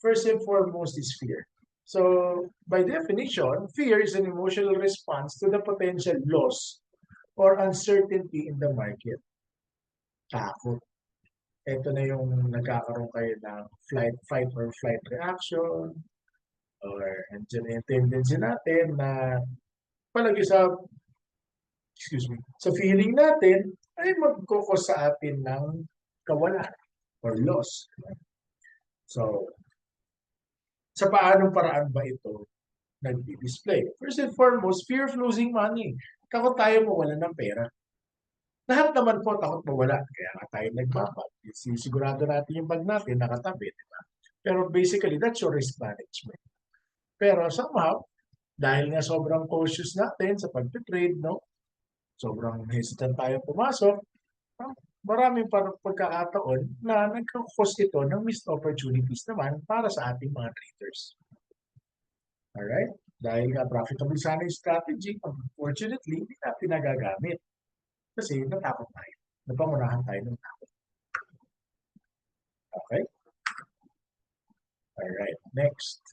First and foremost is fear. So, by definition, fear is an emotional response to the potential loss or uncertainty in the market. Takot. Ito na yung nagkakaroon kayo ng fight or flight reaction, or andyan na yung tendency natin na palagi sa feeling natin ay magkukos sa atin ng kawalan or loss. So, sa paanong paraan ba ito nag-display? First and foremost, fear of losing money. Takot tayo mawalan ng pera. Lahat naman po takot mawala. Kaya nga tayo nagbabag. Sigurado natin yung bag natin nakatabi, di ba? Pero basically, that's your risk management. Pero somehow, dahil nga sobrang cautious natin sa pag-trade, no? Sobrang hesitant tayo pumasok, maraming pagkakataon na nagkakos ito ng missed opportunities naman para sa ating mga traders. Alright? Dahil nga profitable sana yung strategy, unfortunately, hindi natin nagagamit. Kasi natakot tayo. Napangunahan tayo ng takot. Okay? Alright, next.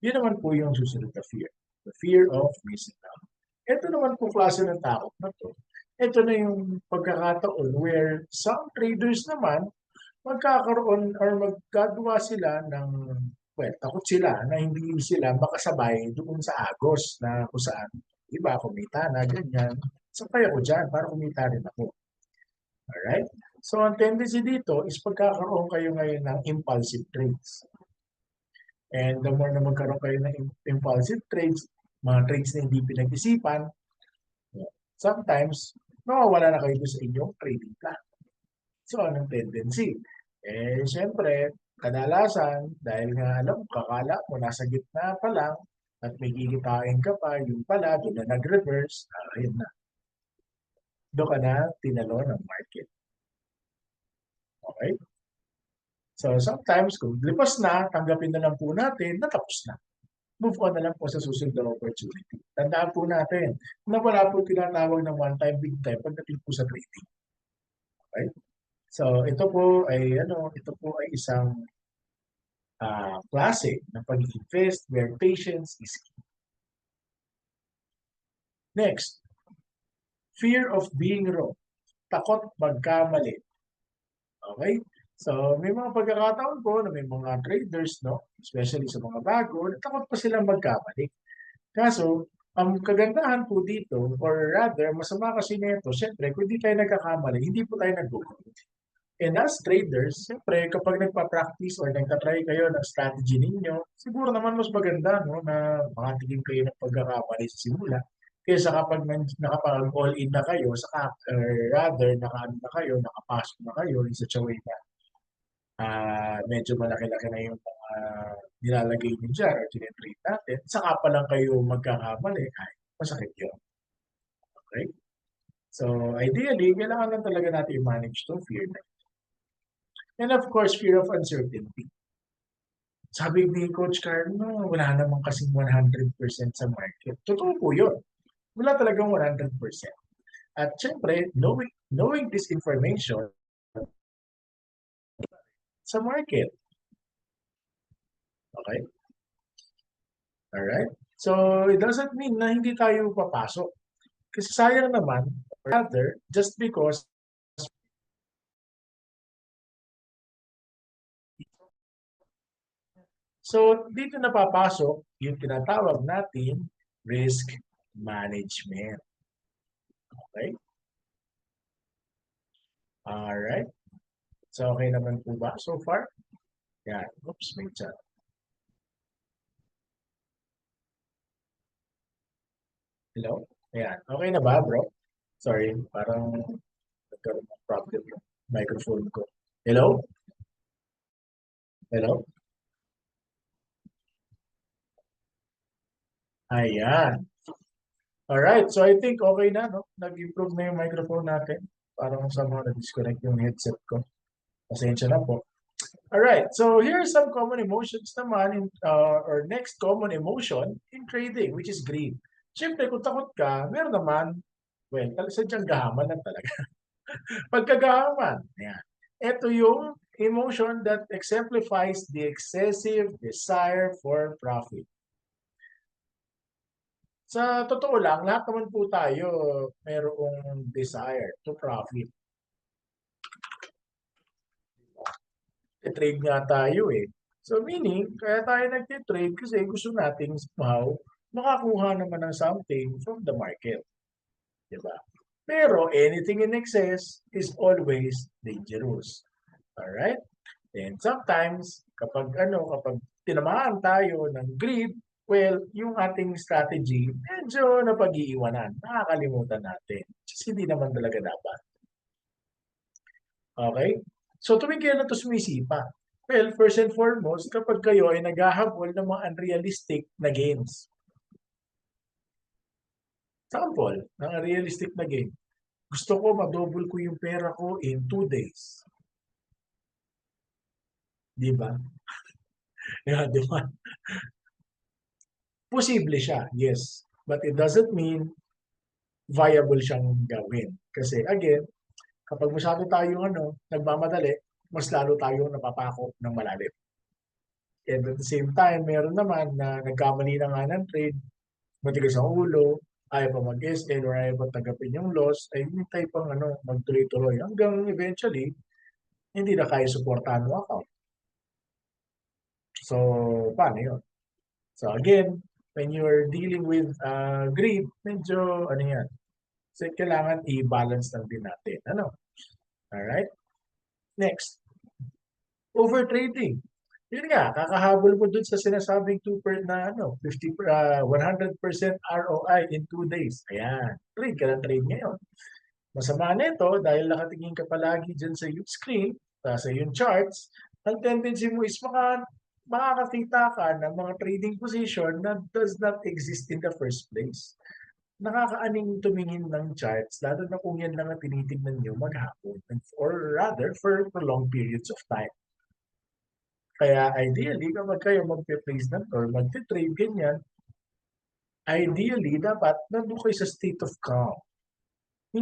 Yun naman po yung susunod na fear. The fear of missing out. Ito naman po klase ng takot na to. Ito na yung pagkakataon where some traders naman magkakaroon or magkagawa sila ng, well, takot sila na hindi sila makasabay doon sa agos na kung saan iba kumita na ganyan. Sabay ako dyan para kumita rin ako. Alright? So, ang tendency dito is pagkakaroon kayo ngayon ng impulsive trades. And the more na magkaroon kayo ng impulsive trades, mga trades na hindi pinag-isipan, sometimes, mawawala na kayo sa inyong trading plan. So, anong tendency? Siyempre, kadalasan, dahil nga alam, kakala mo, nasa gitna pa lang, at may kikitain ka pa, yung pala, doon na nag-reverse, ayun na. Doon ka na tinalo ng market. Okay? So, sometimes, kung lipas na, tanggapin na lang po natin, natapos na. Move on na lang po sa susunod na opportunity. Tandaan po natin na wala po tinatawag ng one time, big time pagdating po sa trading. Okay? So, ito po ay isang klase ng pag-invest where patience is key. Next, fear of being wrong. Takot magkamali. Okay? So, may mga pagkakataon po na may mga traders, no, especially sa mga bago, takot pa silang magkamali. Kaso, ang kagandahan po dito, or rather, masama kasi nito, syempre, kung hindi tayo nagkakamali, hindi po tayo nag-growth. And as traders, siyempre, kapag nagpa-practice or nagtatry kayo ng strategy ninyo, siguro naman mas maganda, no, na makatigil kayo ng pagkakamali sa simula. Kaysa kapag nakapag-all-in na kayo, rather, nakapasok na kayo in such a way na medyo malaki-laki na yung mga nilalagay nyo dyan or tinetrade natin, saka pa lang kayo magkakamali, ay masakit yun. Okay? So, ideally, kailangan lang talaga natin i-manage itong fear na. And of course, fear of uncertainty. Sabi ni Coach Carlo, wala namang kasing 100% sa market. Totoo po yun. Wala talagang 100%. At syempre, knowing this information sa market. Okay? Alright? So, it doesn't mean na hindi tayo papasok. Kasi sayang naman, or rather, just because so, dito napapasok yung tinatawag natin risk management. Okay? Alright. So, okay naman po ba so far? Yan. Oops, may chat. Hello? Ayan. Okay na ba, bro? Sorry, parang nagkaroon ng problem yung microphone ko. Hello? Hello? Ayan. Alright, so I think okay na, no? Nag-improve na yung microphone natin. Parang somehow na-disconnect yung headset ko. Pasensya na po. Alright, so here are some common emotions naman or next common emotion in trading, which is greed. Siyempre, kung takot ka, meron naman, well, sadyang gahaman lang talaga. Pagkagahaman, yan. Ito yung emotion that exemplifies the excessive desire for profit. Sa totoo lang, lahat naman po tayo mayroong desire to profit. Trade nga tayo eh. So meaning, kaya tayo nagtitrade kasi gusto nating somehow makakuha naman ng something from the market. Diba? Pero anything in excess is always dangerous. Alright? And sometimes, kapag tinamaan tayo ng greed, well, yung ating strategy, medyo napag-iiwanan. Nakakalimutan natin. Kasi hindi naman talaga dapat. Okay? So, tuwing kailan ito sumisipa? Well, first and foremost, kapag kayo ay naghahabol ng mga unrealistic na gains. Sample, ng unrealistic na gain. Gusto ko madouble ko yung pera ko in 2 days. Di ba? Di ba? Posible siya, yes. But it doesn't mean viable siyang gawin. Kasi again, kapag masyado tayong nagmamadali, mas lalo tayong napapako ng malalim. And at the same time, meron naman na nagkamali na nga ng trade, matigas ang ulo, ayaw pa mag-SL or ayaw pa tagapin yung loss, ay hintay pang magtuloy-tuloy. Hanggang eventually, hindi na kaya suportahan mo account. So, paano yun? So again, when you're dealing with greed, medyo yan. So kailangan i-balance lang din natin. Alright? Next. Overtrading. Yun nga, kakahabol mo dun sa sinasabing 100% ROI in 2 days. Ayan. Trade ka ng trade ngayon. Masama nito dahil nakatingin ka palagi dyan sa yung screen, sa yung charts, ang tendency mo is makakakita ka ng mga trading position na does not exist in the first place. Nakakaaning tumingin ng charts, lalo na kung yan lang ang tinitignan nyo maghapon, or rather, for prolonged periods of time. Kaya ideally, kapag kayo magpe-place ng or magte-trade ganyan, ideally, dapat nandun kayo sa state of calm.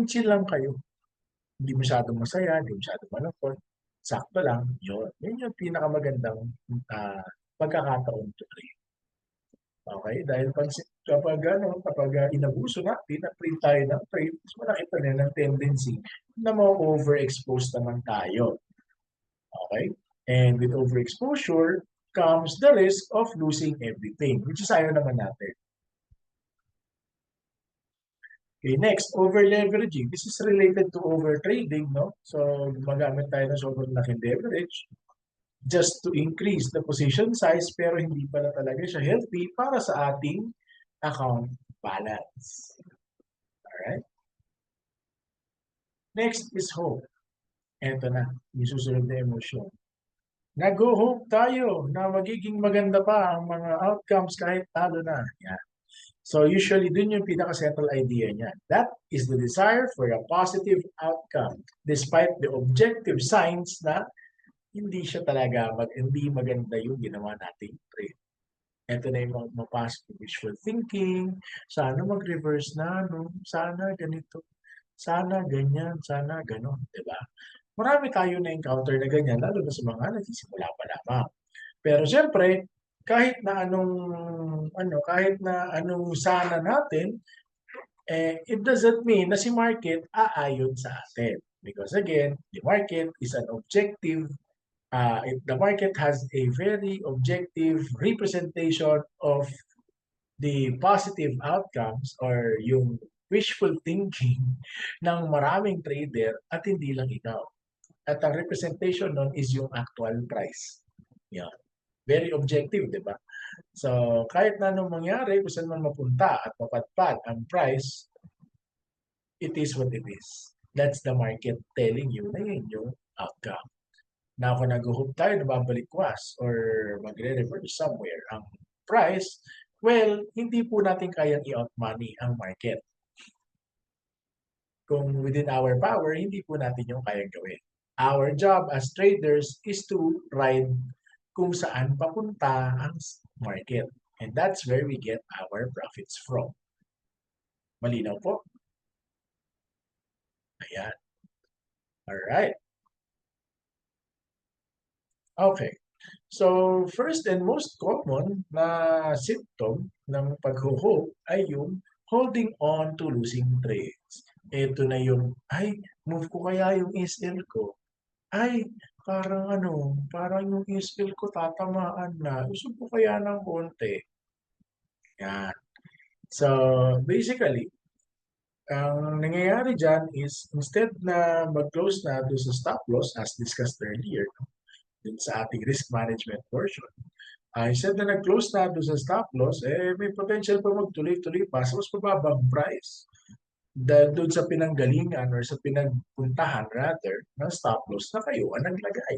Chill lang kayo. Hindi masyadong masaya, hindi masyadong malungkot. Sakto lang, yun. Yun yung pinakamagandang pagkakataon to trade. Okay? Dahil kapag inabuso natin, na-print tayo ng trade, mas malaki pa rin ang tendency na ma-overexpose naman tayo. Okay? And with overexposure comes the risk of losing everything, which is ayaw naman natin. Okay, next, over-leveraging. This is related to over-trading, no? So, magamit tayo ng sobrang laking leverage just to increase the position size pero hindi pala talaga siya healthy para sa ating account balance. Alright? Next is hope. Ito na, yung susunod na emosyon. Nag-hope tayo na magiging maganda pa ang mga outcomes kahit talo na. Yan. So usually, dun yung pinaka-central idea niya. That is the desire for a positive outcome despite the objective signs na hindi siya talaga, hindi maganda yung ginawa nating trade. Ito na yung mga positive visual thinking, sana mag-reverse na, sana ganito, sana ganyan, sana ganon, di ba? Marami tayo na encounter na ganyan, lalo na sa mga nagsisimula pa lamang. Pero siyempre, kahit na kahit na anong sana natin, it doesn't mean na si market aayon sa atin. Because again, the market is an objective, the market has a very objective representation of the positive outcomes or yung wishful thinking ng maraming trader at hindi lang ikaw. At ang representation nun is yung actual price. Yan. Very objective, di ba? So, kahit na anong mangyari, kung saan man mapunta at mapatpad ang price, it is what it is. That's the market telling you na yun yung outcome. Na kung nag-hope tayo na babalikwas or magre-reverse somewhere ang price, well, hindi po natin kayang i-out money ang market. Kung within our power, hindi po natin yung kayang gawin. Our job as traders is to ride kung saan papunta ang market. And that's where we get our profits from. Malinaw po? Ayan. Alright. Okay. So, first and most common na symptom ng pag-hope ay yung holding on to losing trades. Ito na yung, ay, move ko kaya yung SL ko. Ay, parang yung SL ko tatamaan na. Gusto ko kaya ng konti. Yan. So, basically, ang nangyayari dyan is instead na mag-close na doon sa stop loss as discussed earlier, dun sa ating risk management portion, instead na nag-close na doon sa stop loss, may potential pa magtuloy-tuloy pa sa mas mababang price. Dahil doon sa pinanggalingan or sa pinagpuntahan rather ng stop loss na kayo ang naglagay.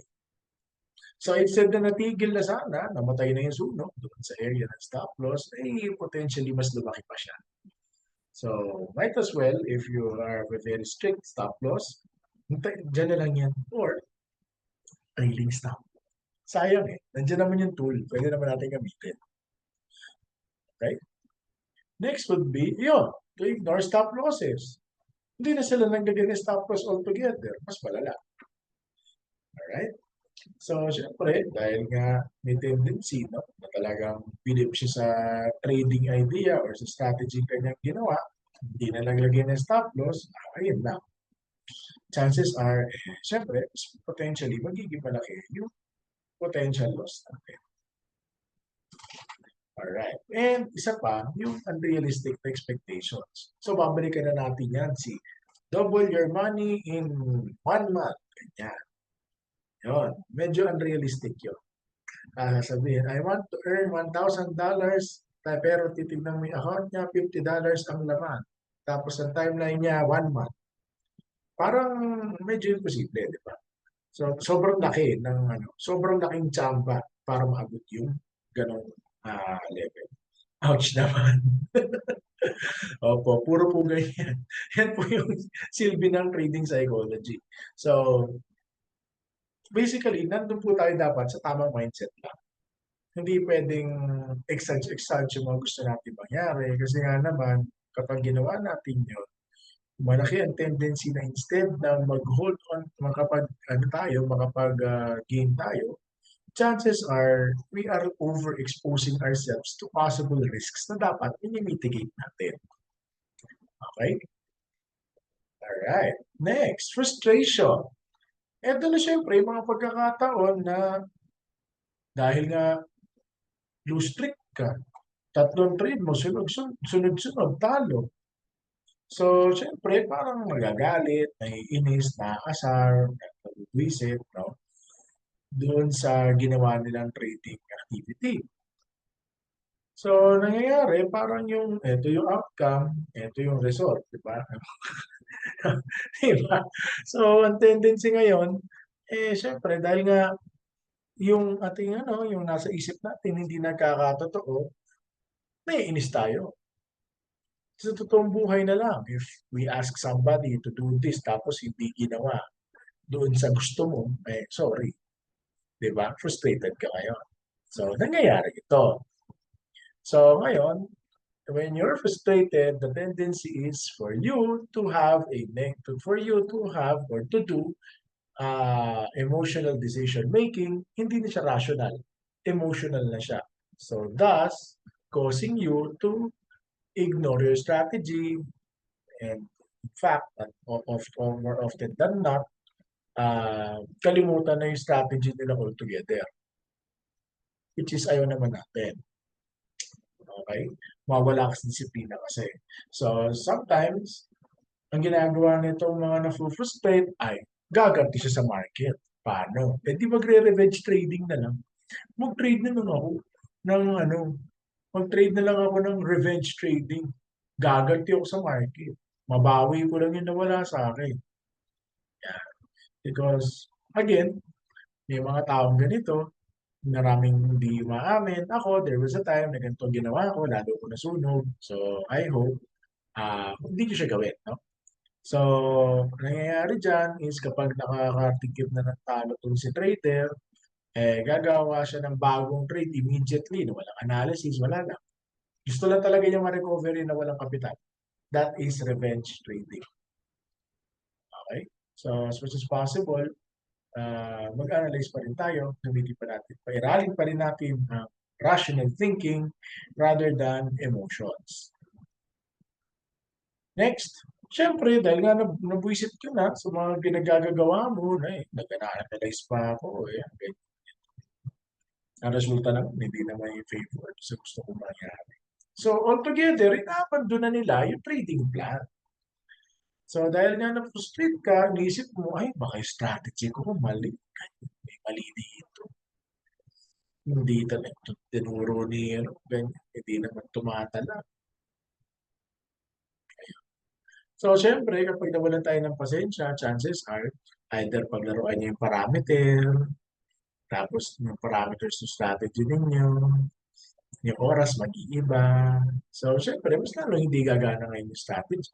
So instead na natigil na sana, namatay na yung sunog doon sa area ng stop loss, potentially mas lumaki pa siya. So might as well, if you are with very strict stop loss, dyan na lang yan. Or trailing stop. Sayang eh. Nandiyan naman yung tool. Pwede naman natin gamitin. Okay? Next would be, to ignore stop losses. Hindi na sila naglagay ng stop loss altogether. Mas malala. Alright? So, syempre, dahil nga may tendency, no, na talagang believe siya sa trading idea or sa strategy kanyang ginawa, hindi na naglagay ng stop loss, ayun na. Chances are, syempre, potentially, magiging malaki yung potential loss natin. Alright. And isa pa, yung unrealistic expectations. So, babalikan na natin yan si double your money in 1 month. Ganyan. Yun. Medyo unrealistic yun. Sabihin, I want to earn $1,000 pero titignan mo yung account niya, $50 ang laman. Tapos ang timeline niya, 1 month. Parang medyo imposible, di ba? So, sobrang laki sobrang laking tsamba para maabot yung ganong level. Ouch naman. Opo, puro po ganyan. Yan po yung silbi ng trading psychology. So, basically, nandun po tayo dapat sa tamang mindset lang. Hindi pwedeng exage yung mga gusto natin mangyari. Kasi nga naman, kapag ginawa natin yun, malaki ang tendency na instead na mag-hold on, makapag-gain tayo, chances are we are overexposing ourselves to possible risks na dapat minimitigate natin. Okay? Alright. Next, frustration. Ito na syempre, mga pagkakataon na dahil nga lose streak ka, 3 trade mo, sunod-sunod, talo. So, syempre, parang magagalit, naiinis, nakakasar, nagwisit, no? Doon sa ginawa nilang trading activity. So, nangyayari, parang ito yung outcome, ito yung result, di ba? Diba? So, ang tendency ngayon, syempre, dahil nga yung ating yung nasa isip natin hindi nagkakatotoo, naiinis tayo. Sa totoong buhay na lang, if we ask somebody to do this tapos hindi ginawa doon sa gusto mo, sorry. Diba? Frustrated ka ngayon. So, nangyayari ito. So, ngayon, when you're frustrated, the tendency is for you to have or to do emotional decision making, hindi na siya rational. Emotional na siya. So thus, causing you to ignore your strategy, and in fact, more often than not, kalimutan na yung strategy nila altogether, which is ayaw naman natin. Okay? Mawala ka sa disiplina kasi. So, sometimes, ang ginagawa nitong mga na-frustrate ay gaganti siya sa market. Paano? Eh di magre-revenge trading na lang. Mag-trade na lang ako ng ano, mag-trade na lang ako ng revenge trading. Gaganti ako sa market. Mabawi ko lang yung nawala sa akin. Yeah. Because, again, may mga taong ganito, maraming hindi umaamin. Ako, there was a time na ganito ginawa ko, lalo ko nasunog. So, I hope, hindi ko siya gawin, no? So, ang nangyayari dyan is kapag nakakatikip na ng talo tong si trader, gagawa siya ng bagong trade immediately, no? Walang analysis, wala lang. Gusto lang talaga niya ma-recovery na walang kapital. That is revenge trading. Okay? So, as much as possible, mag-analyze pa rin tayo, gamitin pa natin, pairalin pa rin natin ang rational thinking rather than emotions. Next, syempre, dahil nga nabuisit ka na sa mga ginagagawa mo, nag-analyze pa ako, ganyan. Ang resulta lang, hindi naman yung favor sa gusto kong mangyari. So, altogether, inapando na nila yung trading plan. So, dahil nga na-frustrate ka, naisip mo, ay, baka yung strategy ko mali. May mali dito. Hindi talaga tinuro ni, ganyan, hindi naman tumatala. So, syempre, kapag nawalan tayo ng pasensya, chances are, either paglaruan niyo yung parameter, tapos yung parameters ng strategy ninyo, yung oras mag-iiba. So, syempre, mas lalo hindi gagana ngayon yung strategy.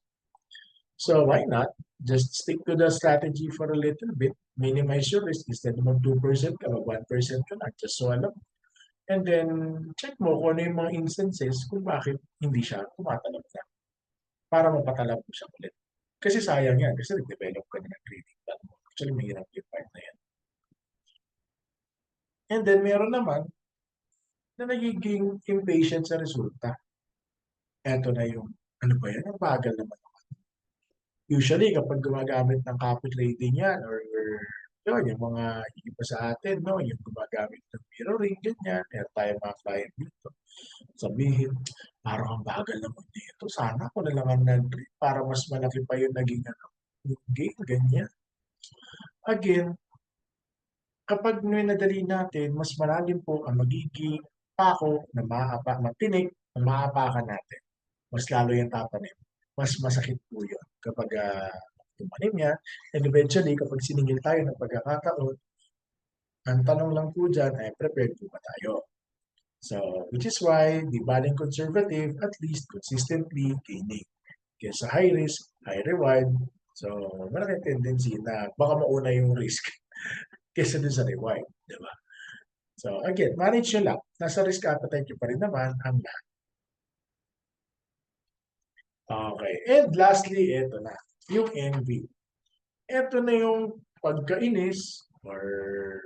So, why not? Just stick to the strategy for a little bit. Minimize your risk. Instead of 2% ka, mag 1% ka lang. Just so alam. And then, check mo kung ano yung mga instances kung bakit hindi siya tumatalab na. Para mapatalab mo siya ulit. Kasi sayang yan. Kasi nag-develop ka na ng trading plan mo. Actually, mahirap yung part na yan. And then, meron naman na nagiging impatient sa resulta. Eto na yung, ano ba yan? Ang bagal naman. Usually, kapag gumagamit ng copy trading yan, or yun, yung mga iba sa atin, no, yung gumagamit ng mirroring, ganyan, meron tayo mga client dito. Sabihin, parang ang bagal naman dito. Sana ako na lang ang nag-trade para mas malaki pa yung naging yung gain, ganyan. Again, kapag minadali natin, mas malalim po ang magiging pako na matinik na maapakan natin. Mas lalo yung tatanim. Mas masakit po yun kapag tumanim yan. And eventually, kapag siningil tayo ng pagkakataon, ang tanong lang po dyan ay prepared po ba tayo? So, which is why, di baling conservative, at least consistently gaining. Kaya sa high risk, high reward. So, malaki tendency na baka mauna yung risk kesa dun sa reward. Di ba? So, again, manage nyo lang. Nasa risk appetite nyo pa rin naman ang lahat. Okay. And lastly, ito na. Yung envy. Ito na yung pagkainis or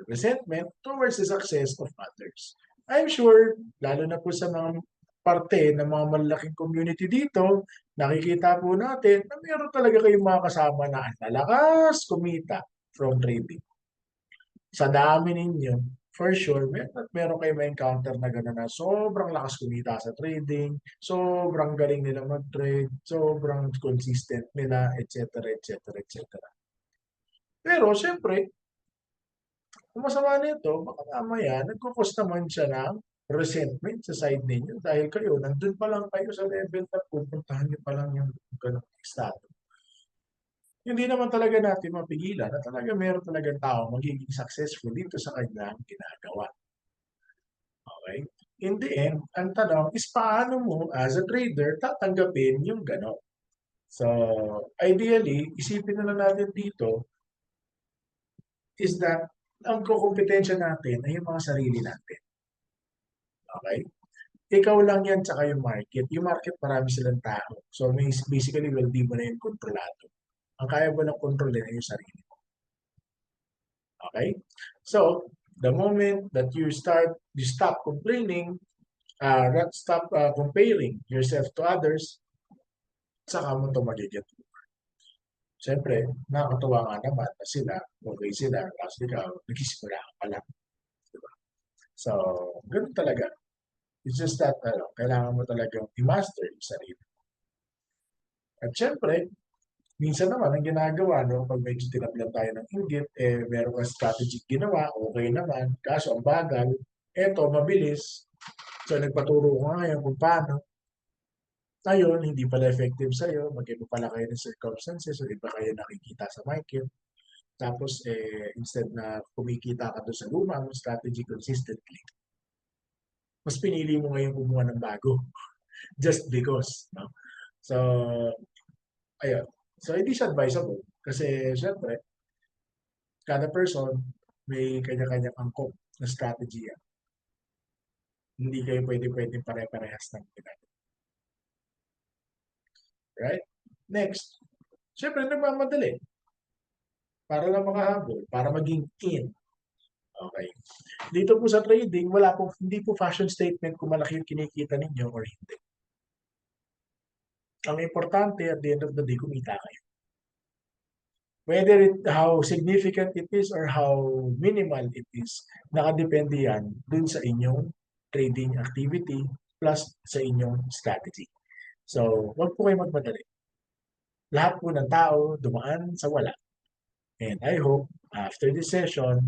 resentment towards the success of others. I'm sure, lalo na po sa mga parte ng mga malalaking community dito, nakikita po natin na meron talaga kayong mga kasama na ang lalakas kumita from trading. Sa dami ninyo, for sure, meron kayo ma-encounter na gano'n na sobrang lakas kumita sa trading, sobrang galing nila mag-trade, sobrang consistent nila, etc., etc., etc. Pero, syempre, kung masama nito, baka mamaya, nagkukos naman siya ng resentment sa side ninyo dahil kayo, nandun pa lang kayo sa level na pupuntahan nyo pa lang yung ganong estado. Hindi naman talaga natin mapigilan na talaga meron talagang tao magiging successful dito sa kanyang ginagawa. Okay? In the end, ang tanong is paano mo as a trader tatanggapin yung gano'n. So, ideally, isipin na lang natin dito is that ang kukumpetensya natin ay yung mga sarili natin. Okay? Ikaw lang yan tsaka yung market. Yung market, marami silang tao. So, basically, well, di mo na yung kontrolado. Ang kaya mo lang kontrolin ay yung sarili mo. Okay? So, the moment that you stop complaining, Not stop comparing yourself to others, saka mo ito magiging. Siyempre, nakakatuwa nga naman na sila, okay sila, tapos ikaw, nagsisimula ka pa lang. Diba? So, ganun talaga. It's just that, kailangan mo talagang i-master yung sarili. At syempre, minsan naman, ang ginagawa, no, pag medyo tinaplan tayo ng inggit, meron kang strategy ginawa, okay naman, kaso ang bagal, eto, mabilis. So, nagpaturo ko ngayon kung paano. Ayun, hindi pala effective sa'yo, mag-iba pala kayo ng circumstances, o iba kayo nakikita sa market. Tapos, instead na kumikita ka doon sa lumang strategy consistently, mas pinili mo ngayon kumuha ng bago just because. No? So, ayun. So, hindi siya advisable. Kasi, syempre, kada person may kanya-kanyang angkop na strategy yan. Hindi kayo pwede pare-parehas ng ginagawa. Right? Next. Syempre, nagmamadali. Para lang makahabol. Para maging in. Okay. Dito po sa trading, hindi po fashion statement kung malaki yung kinikita ninyo or hindi. Ang importante at the end of the day, kumita kayo. Whether how significant it is or how minimal it is, nakadepende yan dun sa inyong trading activity plus sa inyong strategy. So, wag po kayo magmadali. Lahat po ng tao dumaan sa wala. And I hope after this session,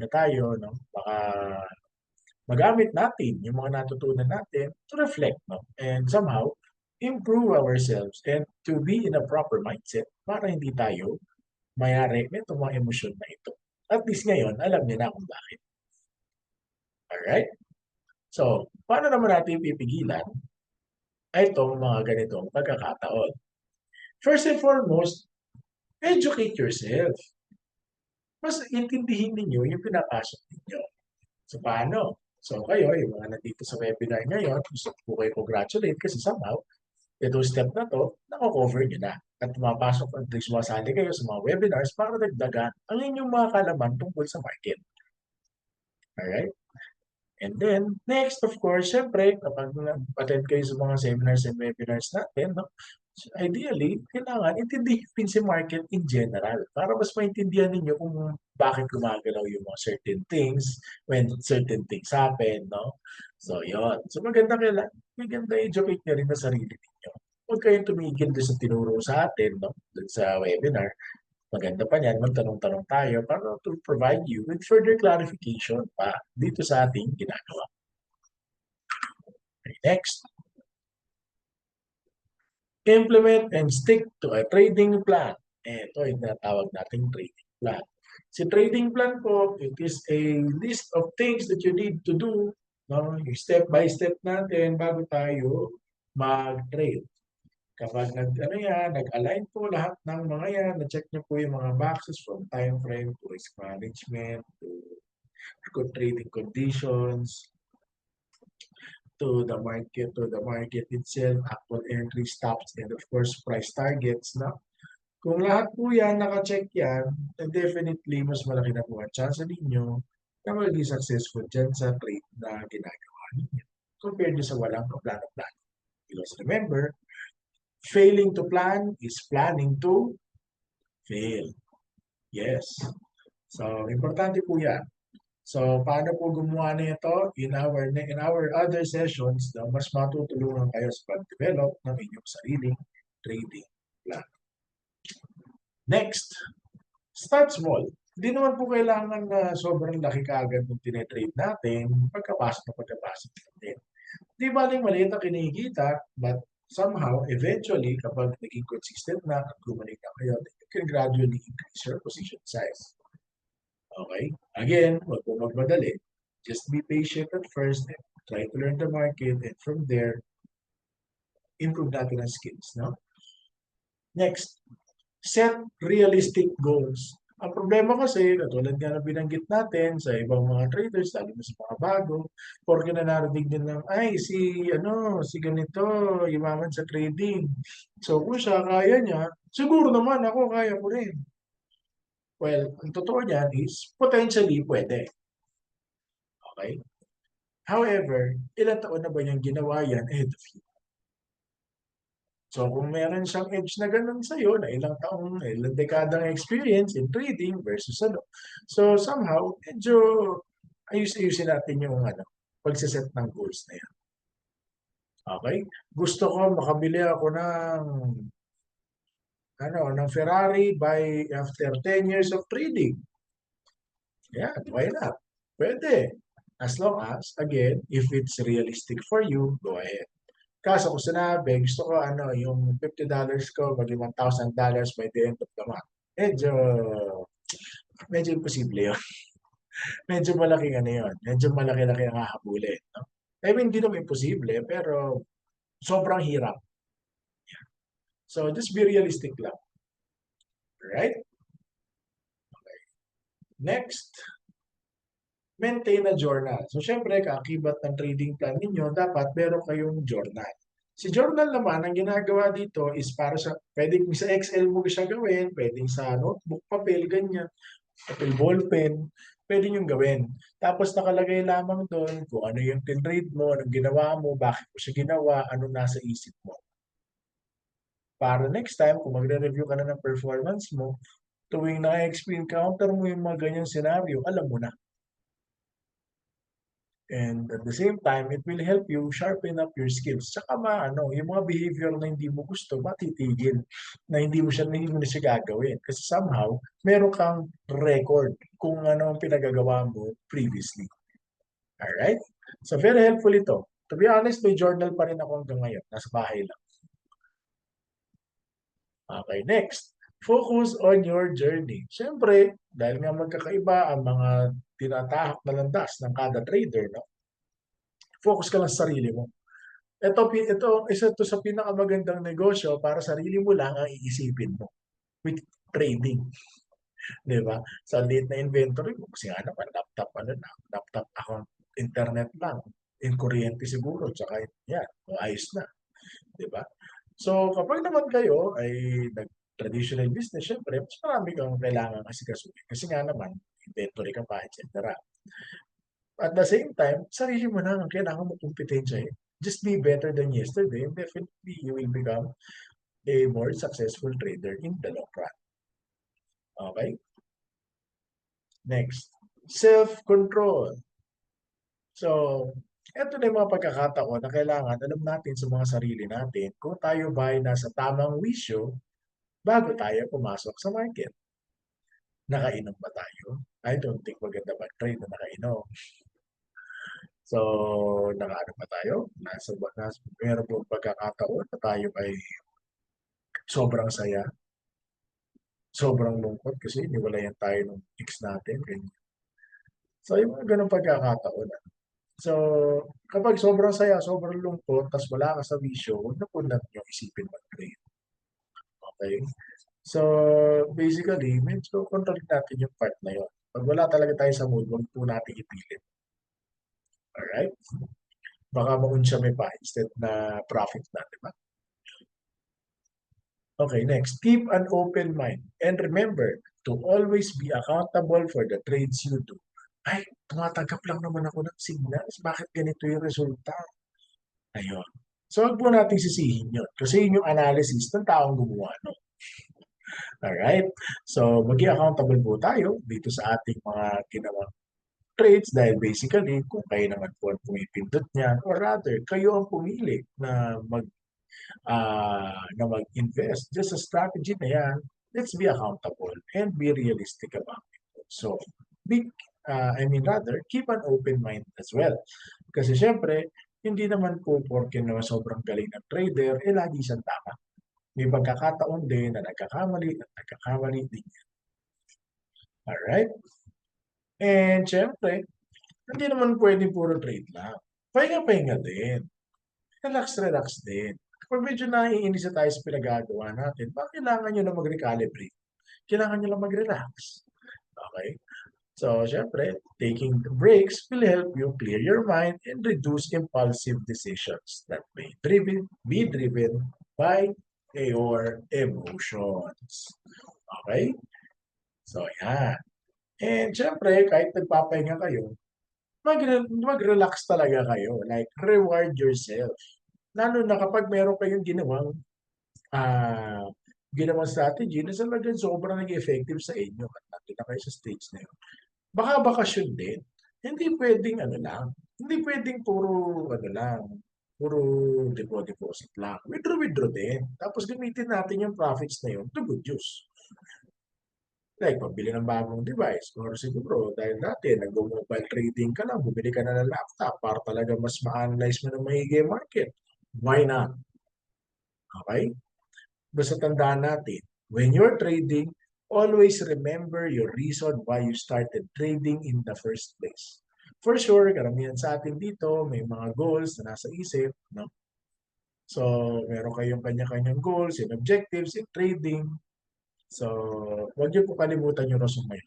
tayo, no, baka magamit natin yung mga natutunan natin to reflect, no, and somehow improve ourselves and to be in a proper mindset para hindi tayo mayari nitong mga emosyon na ito. At least ngayon, alam niyo na kung bakit. Alright? So, paano naman natin pipigilan itong mga ganitong pagkakataon? First and foremost, educate yourself. Mas intindihin ninyo yung pinapasok ninyo. So, paano? So, kayo, yung mga nandito sa webinar ngayon, gusto ko kayo congratulate kasi somehow, itong step na to, nako-cover nyo na. At pumapasok at sumasali kayo sa mga webinars para dagdagan ang inyong mga kalaman tungkol sa market. Alright? And then, next, of course, syempre, kapag attend kayo sa mga seminars and webinars natin, no, ideally, kailangan intindihin din si market in general para mas maintindihan ninyo kung bakit gumagalaw yung mga certain things when certain things happen, no? So, yon. So, maganda educate nyo rin na sarili ninyo. Huwag kayong tumigil doon sa tinuro sa atin, no? Doon sa webinar. Maganda pa niyan, magtanong-tanong tayo para to provide you with further clarification pa dito sa ating ginagawa. Okay, next. Implement and stick to a trading plan. Ito yung natawag nating trading plan. Si trading plan po, it is a list of things that you need to do, no? Yung step by step natin bago tayo mag-trade. Kapag nag-align po lahat ng mga yan, na-check nyo po yung mga boxes from time frame to risk management to trading conditions, to the market itself, actual entry stops, and of course, price targets. No? Kung lahat po yan, naka-check yan, then definitely, mas malaki na po ang chance ninyo na magiging successful dyan sa trade na ginagawa ninyo compared sa walang plano-plano. Because remember, failing to plan is planning to fail. Yes. So, importante po yan. So, paano po gumawa nito? In our other sessions, mas matutulungan kayo sa pag-develop ng inyong sariling trading plan. Next, start small. Hindi naman po kailangan na sobrang laki kaagad ng tinetrade natin pagkapasok natin. Di baling maliit ang kinikita, but somehow, eventually, kapag naging consistent na at gumaling na kayo, you can gradually increase your position size. Okay? Again, huwag po magmadali. Just be patient at first and try to learn the market and from there, improve natin ang skills. No? Next, set realistic goals. Ang problema kasi, katulad nga na binanggit natin sa ibang mga traders, lalo na sa mga bago, porque na narinig din ng, ay, si ganito, yumaman sa trading. So, kung siya kaya niya, siguro naman ako kaya ko rin. Well, ang totoo niyan is, potentially pwede. Okay? However, ilang taon na ba niyang ginawa yan ahead of you? So kung meron siyang edge na ganun sa'yo, na ilang taong, ilang dekadang experience in trading versus ano. So somehow, medyo ayus-ayusin natin yung pagse-set ng goals na yan. Okay? Gusto ko makabili ako ng Ferrari by after 10 years of trading. Yeah, why not? Pwede. As long as, again, if it's realistic for you, go ahead. Kaso kung sinabi, gusto ko yung $50 ko, maging $1,000 by the end of the month. Medyo imposible yun. Medyo malaking yun. Medyo malaki-laki ang hahabulin. No? I mean, hindi naman imposible, pero sobrang hirap. So, just be realistic lang. Right? Next, maintain a journal. So, syempre, kaakibat ng trading plan ninyo, dapat meron kayong journal. Si journal naman, ang ginagawa dito is para sa, pwedeng sa Excel mo siya gawin, pwedeng sa notebook, papel, ganyan, papel, ballpen, pwede nyo gawin. Tapos nakalagay lamang doon kung ano yung tinrade mo, anong ginawa mo, bakit mo siya ginawa, ano nasa isip mo. Para next time, kung magre-review ka na ng performance mo, tuwing na-encounter mo yung mga ganyang scenario, alam mo na. And at the same time, it will help you sharpen up your skills. Tsaka yung mga behavior na hindi mo gusto, matitigil. Na hindi mo na siya gagawin. Kasi somehow, meron kang record kung ano ang pinagagawa mo previously. Alright? So, very helpful ito. To be honest, may journal pa rin ako hanggang ngayon. Nasa bahay lang. Okay, next. Focus on your journey. Siyempre, dahil nga magkakaiba ang mga tinatahak na landas ng kada trader, no? Focus ka lang sa sarili mo. Ito, isa to sa pinakamagandang negosyo para sarili mo lang ang iisipin mo with trading. Di ba? Sa liit na inventory mo, kasi naman, laptop account, internet lang, in kuryente siguro, tsaka yan, ayos na. Di ba? So, kapag naman kayo ay traditional business, syempre, mas marami kang kailangan asikasuhin. Kasi nga naman, inventory ka pa, etc. At the same time, sarili mo na ang kailangan mo kompetensya. Just be better than yesterday and definitely you will become a more successful trader in the long run. Okay? Next, self-control. So, eto na yung mga pagkakataon na kailangan alam natin sa mga sarili natin kung tayo ba ay nasa tamang wisyo bago tayo pumasok sa market. Nakainom ba tayo? I don't think maganda mag-trade na nakainom. So, nakaano pa tayo? Meron po pagkakataon na tayo ay sobrang saya, sobrang lungkot kasi niwalayan tayo ng ex natin. Ganyan. So, yung mga ganun pagkakataon. So, kapag sobrang saya, sobrang lungkot, tas wala ka sa wisyo, huwag na po natin yung isipin mag-trade. Okay? So, basically, medyo control natin yung part na yun. Pag wala talaga tayo sa mood, huwag po natin ipilit. Alright? Baka maunsyame pa instead na profit na, di ba? Okay, next. Keep an open mind. And remember to always be accountable for the trades you do. Ay, tumatanggap lang naman ako ng signals. Bakit ganito yung resulta? Ayun. So, huwag po natin sisihin yun. Kasi yun yung analysis ng taong gumawa. No? Alright? So, maging accountable po tayo dito sa ating mga ginawang trades dahil basically, kung kayo naman po ang pumipindot niyan or rather, kayo ang pumili na mag-invest. Just a strategy na yan, let's be accountable and be realistic about it. So, keep an open mind as well. Kasi syempre, hindi naman po porke na sobrang galing ng trader, lagi siyang tama. May pagkakataon din na nagkakamali din yan. Alright? And syempre, hindi naman pwede puro trade lang. Pahinga-pahinga din. Relax din. Kapag medyo naiinis na tayo sa pinagagawa natin, kailangan nyo na mag-recalibrate. Kailangan nyo lang mag-relax. Okay? So, syempre, taking the breaks will help you clear your mind and reduce impulsive decisions that may be driven by your emotions. Okay? So, yan. And syempre, kahit nagpapahinga kayo, mag-relax talaga kayo. Like, reward yourself. Lalo na kapag meron kayong ah, ginawang strategy na talagang sobrang naging effective sa inyo at nandun na kayo sa stage na yun. Baka bakasyon din. Hindi pwedeng ano lang. Hindi pwedeng puro deposit lang. Withdraw din. Tapos gamitin natin yung profits na yun to good use. Like, pambili ng bagong device. Or siguro, dahil dati, nag-mobile trading ka lang, bumili ka na ng laptop para talaga mas ma-analyze mo ng maigi yung market. Why not? Okay? Basta tandaan natin, when you're trading, always remember your reason why you started trading in the first place. For sure, karamihan sa atin dito, may mga goals na nasa isip, no? So, meron kayong kanya-kanyang goals and objectives in trading. So, huwag niyo po kalimutan yung resume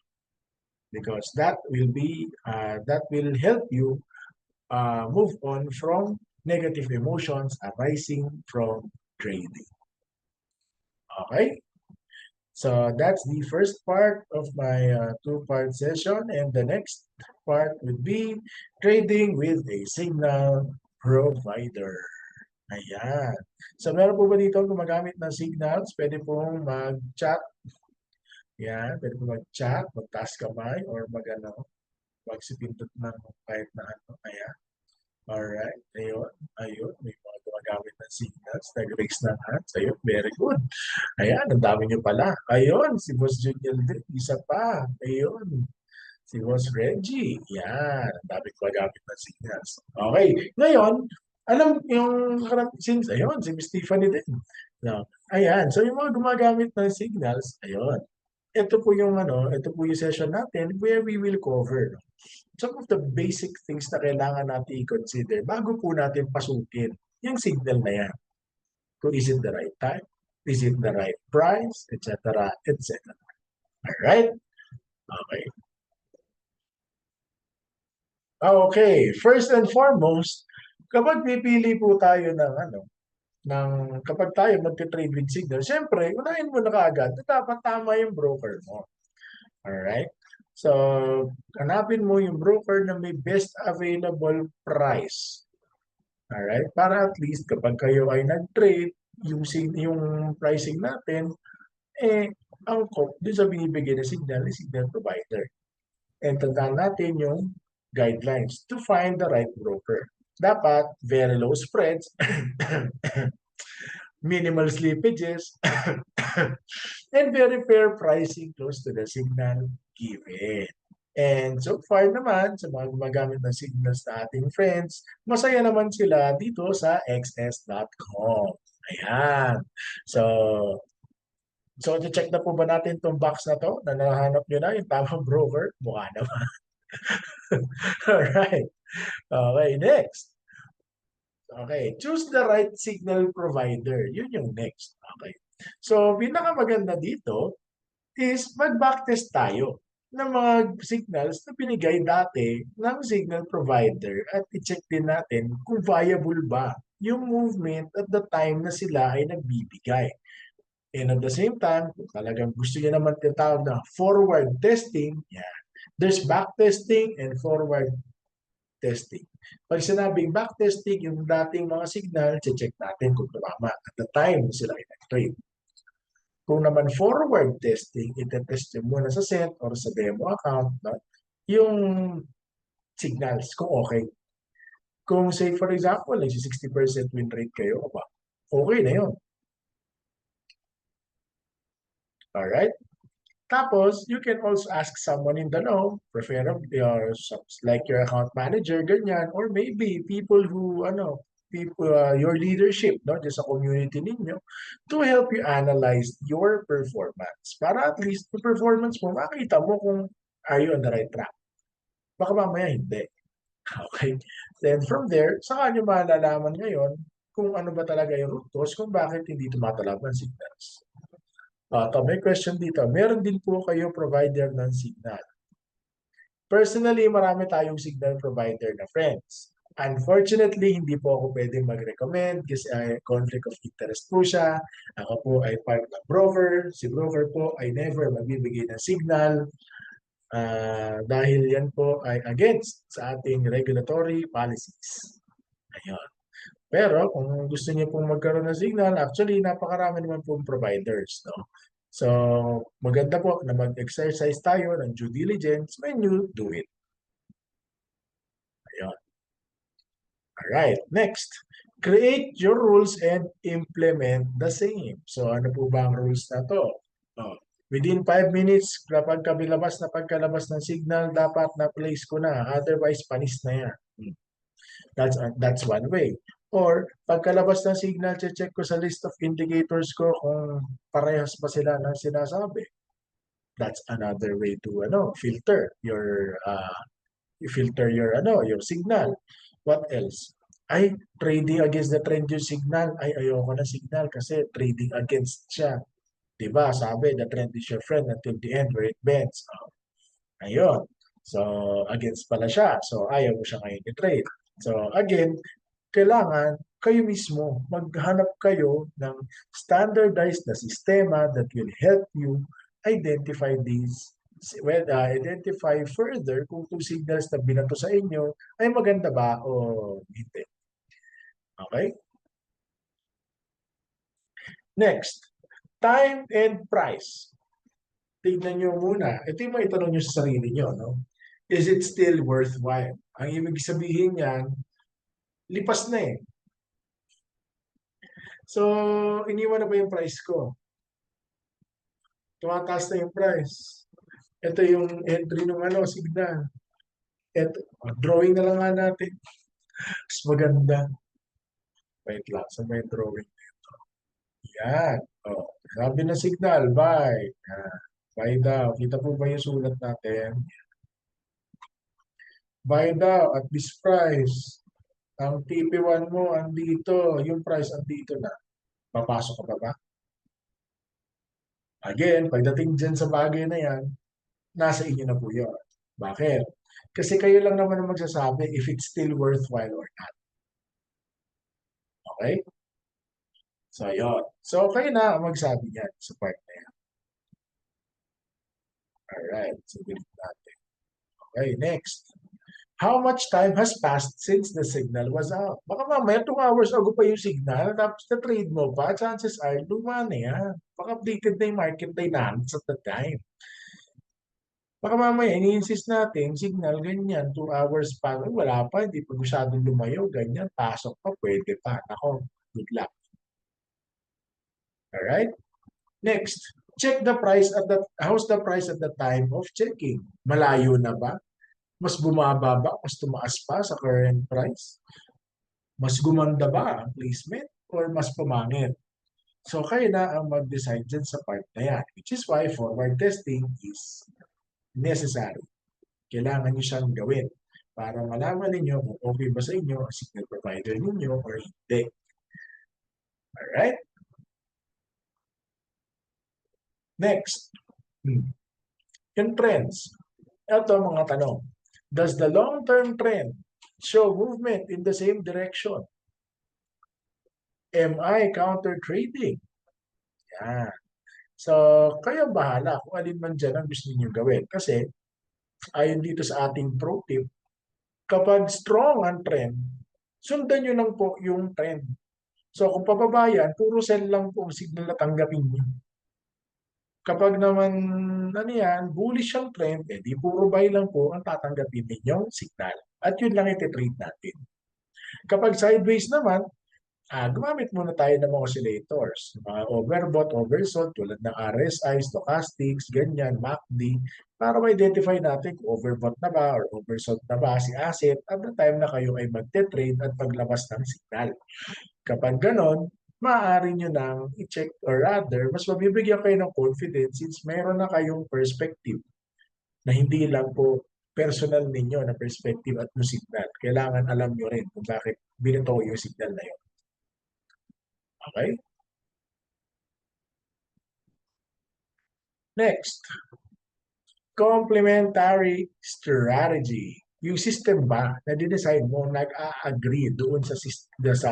because that will help you move on from negative emotions arising from trading. Okay? So that's the first part of my two-part session, and the next part would be trading with a signal provider. Ayan. So meron po ba dito gumagamit ng signals? Pwede pong mag-chat. Yan, pwede pong mag-chat, magtaas kamay, or magsipindot ng kahit na ano. Ayan. Alright, ayun, ayun, may mga gumagamit ng signals, nag-raise ng hands, ayun, very good. Ayan, ang dami nyo pala. Ayun, si Boss Junior din, isa pa. Ayun, si Boss Reggie. Yan, ang dami gumagamit ng signals. Okay, ngayon, alam yung, since, ayun, si Miss Tiffany din. No, ayan, so yung mga gumagamit ng signals, ayun, ito po yung session natin where we will cover some of the basic things na kailangan natin i-consider bago po natin pasukin yung signal na yan. Kung is it the right time, is it the right price, etc., etc. Alright? Okay. Okay, first and foremost, kapag pipili po tayo kapag tayo magte-trade with signal, syempre, unahin mo na kaagad na dapat tama yung broker mo. Alright? So, hanapin mo yung broker na may best available price. Alright? Para at least kapag kayo ay nag-trade, yung pricing natin, ang dun sa binibigay na signal is signal provider. And tandaan natin yung guidelines to find the right broker. Dapat very low spreads, minimal slippages, and very fair pricing close to the signal given. And so far naman, sa mga gumagamit ng signals na ating friends, masaya naman sila dito sa xs.com. Ayan. So, check na po ba natin itong box na to na nahanap nyo na yung tamang broker? Mukha naman. Alright. Okay, next. Okay, choose the right signal provider. Yun yung next. Okay. So, pinakamaganda dito is mag-backtest tayo ng mga signals na binigay dati ng signal provider at i-check din natin kung viable ba yung movement at the time na sila ay nagbibigay. And at the same time, kung talagang gusto niya naman tinatawag na forward testing, yeah, there's backtesting and forward testing. Pag sinabing backtesting, yung dating mga signal, check natin kung tama at the time sila ay nag-trade. Kung naman forward testing, itetest nyo muna sa set or sa demo account, no? Yung signals, kung okay. Kung say for example, like 60% win rate kayo, okay na yun. Alright? Tapos, you can also ask someone in the know, preferably or like your account manager, ganyan, or maybe people who, your leadership, no, just sa community ninyo, to help you analyze your performance. Para at least, yung performance mo, makita mo kung are you on the right track. Baka mamaya hindi. Okay? Then from there, saka nyo malalaman ngayon kung ano ba talaga yung root cause, kung bakit hindi tumatalab ang signals. May question dito. Meron din po kayo provider ng signal. Personally, marami tayong signal provider na friends. Unfortunately, hindi po ako pwedeng mag-recommend kasi conflict of interest po siya. Ako po ay part ng broker. Si broker po ay never magbibigay ng signal dahil yan po ay against sa ating regulatory policies. Ayun. Pero kung gusto niyo pong magkaroon ng signal, actually napakarami naman pong providers, no? So, maganda po na mag-exercise tayo ng due diligence when you do it. Ayun. Alright, next. Create your rules and implement the same. So, ano po ba ang rules na to? Oh, within 5 minutes, kapag pagkalabas ng signal, dapat na-place ko na. Otherwise, panis na yan. That's one way. Or, pagkalabas ng signal, check ko sa list of indicators ko kung parehas ba sila ng sinasabi. That's another way to filter your signal. What else? Ay, trading against the trend yung signal. Ay, ayoko na signal kasi trading against siya. Diba? Sabi, the trend is your friend until the end where it bends. Ayun. So, against pala siya. So, ayaw mo siya ngayon i-trade. So, again, kailangan kayo mismo maghanap kayo ng standardized na sistema that will help you identify identify further kung itong signals na binato sa inyo ay maganda ba o hindi. Okay? Next, time and price. Tignan nyo muna. Ito yung maitanong nyo sa sarili nyo, no? Is it still worthwhile? Ang ibig sabihin yan, lipas na eh. So, iniwan na ba yung price ko? Tumataas na yung price. Ito yung entry ng signal. Ito, drawing na lang nga natin. Mas maganda. Wait lang, sa may drawing. Yan. Oh, sabi na signal, buy. Buy daw. Kita po ba yung sulat natin? Buy daw at this price. Ang TP1 mo andito, yung price andito na. Papasok ka ba? Again, pagdating dyan sa bagay na yan, nasa inyo na po yun. Bakit? Kasi kayo lang naman ang magsasabi if it's still worthwhile or not. Okay? So, yun. So, kayo na ang magsabi niyan sa part na yan. Alright. So, delete natin. Okay, next. How much time has passed since the signal was out? Baka mamaya 2 hours ago pa yung signal, tapos na-trade mo pa, chances are, luma na yan. Baka updated na yung market dynamics at the time. Baka mamaya, ini-insist natin, signal, ganyan, 2 hours pa, wala pa, hindi pa masyadong lumayo, ganyan, pasok pa, pwede pa. Ako, good luck. Alright? Next, check the price how's the price at the time of checking? Malayo na ba? Mas bumaba ba? Mas tumaas pa sa current price? Mas gumanda ba ang placement? Or mas pumangit? So, kayo na ang mag-decide dyan sa part na yan. Which is why forward testing is necessary. Kailangan nyo siyang gawin para malaman ninyo kung okay ba sa inyo ang signal provider ninyo or hindi. Alright? Next. Yung trends. Ito mga tanong. Does the long-term trend show movement in the same direction? Am I counter-trading? Yan. So, kayo bahala kung alin man dyan ang gusto niyo gawin. Kasi, ayon dito sa ating pro tip, kapag strong ang trend, sundan nyo lang po yung trend. So, kung pababa yan, puro sell lang po ang signal na tanggapin nyo. Kapag naman, bullish ang trend, di puro buy lang po ang tatanggapin ninyong signal. At yun lang iti-trade natin. Kapag sideways naman, gumamit muna tayo ng mga oscillators. Mga overbought, oversold, tulad ng RSI, stochastics, ganyan, MACD, para ma-identify natin kung overbought na ba or oversold na ba si asset at the time na kayo ay magte-trade at paglabas ng signal. Kapag ganon, maaari nyo nang i-check or rather, mas mabibigyan kayo ng confidence since meron na kayong perspective na hindi lang po personal ninyo na perspective at yung signal. Kailangan alam nyo rin kung bakit binito yung signal na yun. Okay? Next, complementary strategy. Yung system ba na dinesign mo nag-a-agree doon sa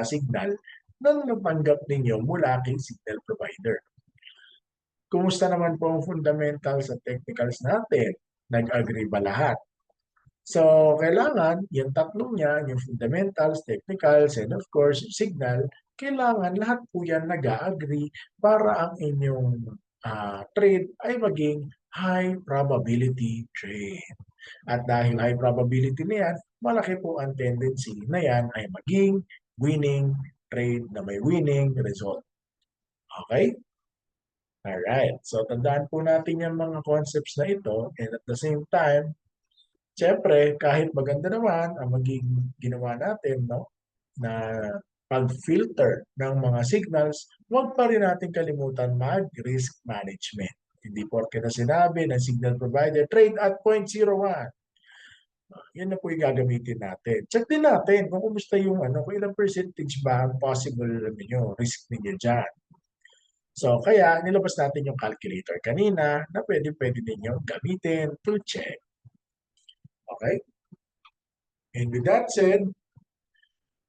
signal na natanggap ninyo mula kay signal provider. Kumusta naman po ang fundamentals at technicals natin? Nag-agree ba lahat? So, kailangan yung tatlong yan, yung fundamentals, technicals, and of course, yung signal, kailangan lahat po yan nag-agree para ang inyong trade ay maging high probability trade. At dahil high probability na yan, malaki po ang tendency na yan ay maging winning trade na may winning result. Okay? Alright. So, tandaan po natin yung mga concepts na ito and at the same time, siyempre, kahit maganda naman ang maging ginawa natin, no, na pag-filter ng mga signals, huwag pa rin natin kalimutan mag-risk management. Hindi porke na sinabi ng signal provider, trade at 0.01. Yun na po yung gagamitin natin. Check din natin kung kumusta yung kung ilang percentage ba ang possible risk ninyo dyan. So, kaya nilabas natin yung calculator kanina na pwede ninyong gamitin to check. Okay? And with that said,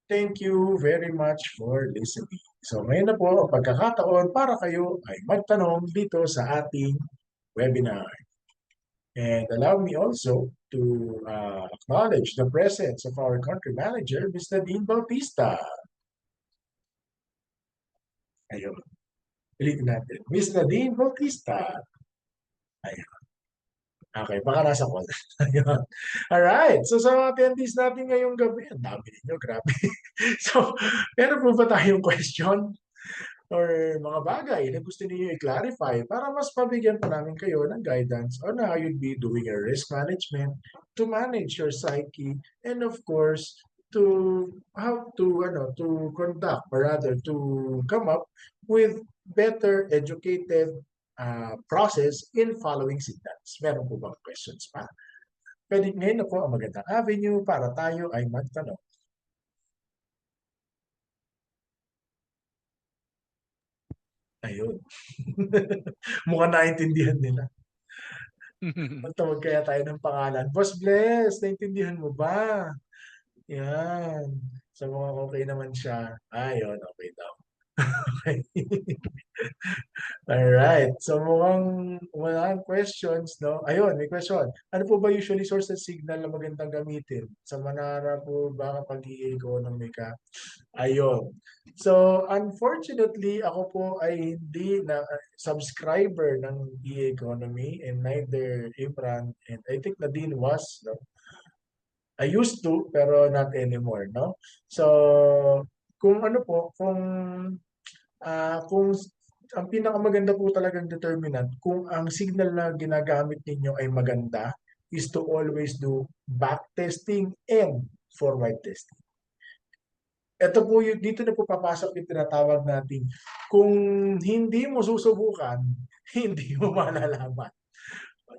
thank you very much for listening. So, ngayon na po ang pagkakataon para kayo ay magtanong dito sa ating webinar. And allow me also to acknowledge the presence of our country manager, Mr. Dean Bautista. Ayun. Ulitin natin. Mr. Dean Bautista. Ayun. Okay, baka nasa call. Ayun. Alright. So sa mga attendees natin ngayong gabi, ang dami ninyo, grabe. So, meron po ba tayong question or mga bagay na gusto niyo i-clarify para mas mabigyan pa namin kayo ng guidance on how you'd be doing your risk management to manage your psyche and of course to how to conduct or rather to come up with better educated process in following signals. Meron po bang questions pa? Pwede ngayon na po ang magandang avenue para tayo ay magtanong. Ayun. Mukhang naintindihan nila. Magtawag kaya tayo ng pangalan. Boss Bless, naintindihan mo ba? Yan. So mukhang okay naman siya. Ayun, okay daw. Okay. Alright. So mukhang walang questions, no? Ayun, may question. Ano po ba usually source of signal na magandang gamitin? Sa Manara po ba kapag i-economy ka? Ayun. So, unfortunately, ako po ay hindi na subscriber ng e-economy and neither Imran and I think Nadine was, no? I used to, pero not anymore, no? So, kung ano po, kung ang pinakamaganda po talagang determinant, kung ang signal na ginagamit ninyo ay maganda, is to always do back testing and forward testing. Ito po yung, dito na po papasok yung tinatawag natin. Kung hindi mo susubukan, hindi mo malalaman.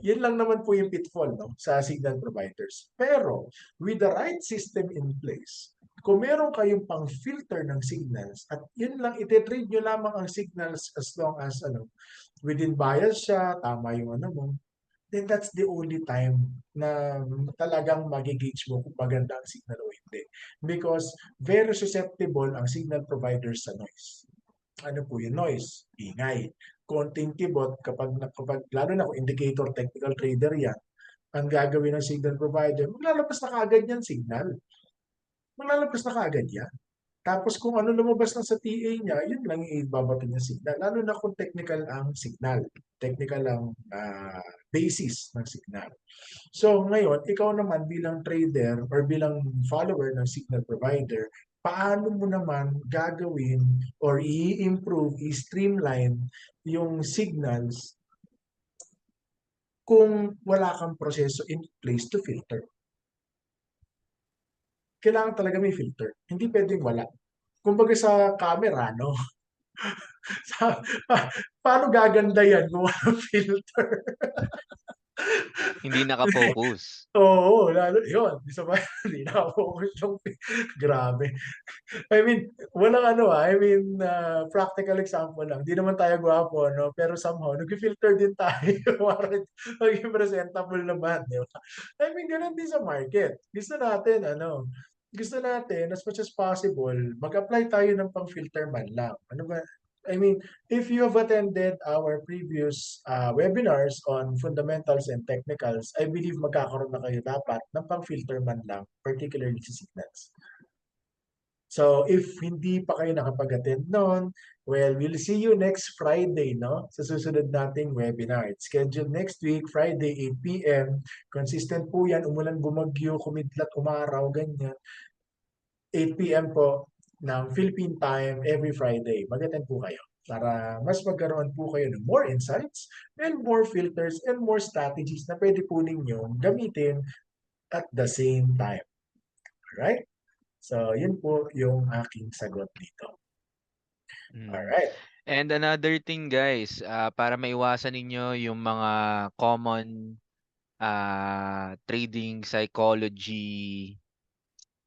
Yun lang naman po yung pitfall, no, sa signal providers. Pero with the right system in place, kung meron kayong pang-filter ng signals at yun lang, ititrade nyo lamang ang signals as long as within bias siya, tama yung mo, then that's the only time na talagang magigauge mo kung maganda ang signal o hindi. Because very susceptible ang signal providers sa noise. Ano po yung noise? Ingay. Konting kibot, kapag lalo na kung indicator technical trader yan, ang gagawin ng signal provider, maglalabas na kaagad yan signal. Maglalabas na kaagad yan. Tapos kung ano lumabas na sa TA niya, yun lang yung ibabato niya signal. Lalo na kung technical ang signal. Technical ang basis ng signal. So ngayon, ikaw naman bilang trader or bilang follower ng signal provider, paano mo naman gagawin or i-improve, i-streamline yung signals kung wala kang proseso in place to filter? Kailangan talaga may filter. Hindi pwedeng wala. Kumbaga sa camera, no? Paano gaganda yan kung walang filter? Hindi naka-focus. Oo, lalo, yun. Isa pa, hindi nakafocus yung, grabe. I mean, walang practical example lang. Di naman tayo gwapo, no? Pero somehow, nag-filter din tayo para maging presentable naman, di ba? I mean, ganun din sa market. Gusto natin, as much as possible, mag-apply tayo ng pang-filter man lang. Ano ba? I mean, if you have attended our previous webinars on fundamentals and technicals, I believe magkakaroon na kayo dapat ng pang-filter man lang, particularly sa signals. So, if hindi pa kayo nakapag-attend noon, well, we'll see you next Friday, no? Sa susunod nating webinar. It's scheduled next week, Friday, 8 p.m. Consistent po yan, umulan, bumagyo, kumidlat, umaraw, ganyan. 8 p.m. po ng Philippine time every Friday. Mag-attend po kayo para mas magkaroon po kayo ng more insights and more filters and more strategies na pwede po ninyong gamitin at the same time. Alright? So, yun po yung aking sagot dito. Mm. Alright. And another thing guys, para maiwasan ninyo yung mga common trading psychology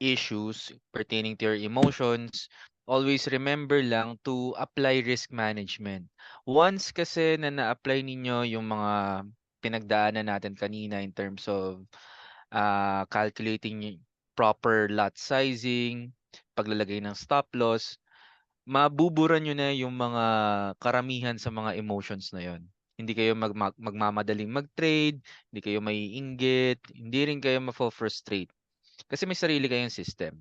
issues pertaining to your emotions, always remember lang to apply risk management. Once kasi na na-apply ninyo yung mga pinagdaanan natin kanina in terms of calculating proper lot sizing, paglalagay ng stop loss, mabubura nyo na yung mga karamihan sa mga emotions na yon. Hindi kayo magmamadaling mag-trade, hindi kayo maiinggit, hindi rin kayo mafo-frustrate. Kasi may sarili kayong system.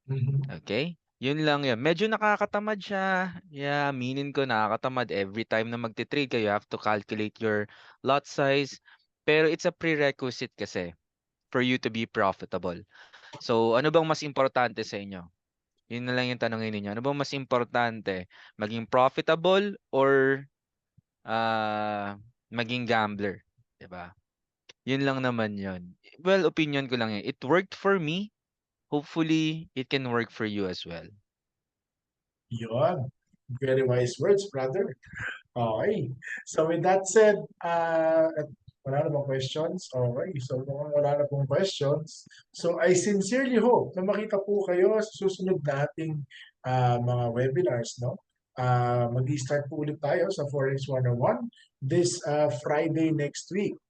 Mhm. Okay? Yun lang yan. Medyo nakakatamad siya. Yeah, aminin ko nakakatamad. Every time na magte-trade ka, you have to calculate your lot size. Pero it's a prerequisite kasi for you to be profitable. So, ano bang mas importante sa inyo? Yun na lang yung tanongin ninyo. Ano bang mas importante? Maging profitable or maging gambler? 'Di ba? Yun lang naman yun. Well, opinion ko lang yun. It worked for me. Hopefully, it can work for you as well. Yun. Very wise words, brother. Okay. So with that said, wala na bang questions? Okay. So mukhang wala na pong questions. So I sincerely hope na makita po kayo sa susunod nating mga webinars, no? Mag-start po ulit tayo sa Forex 101 this Friday next week.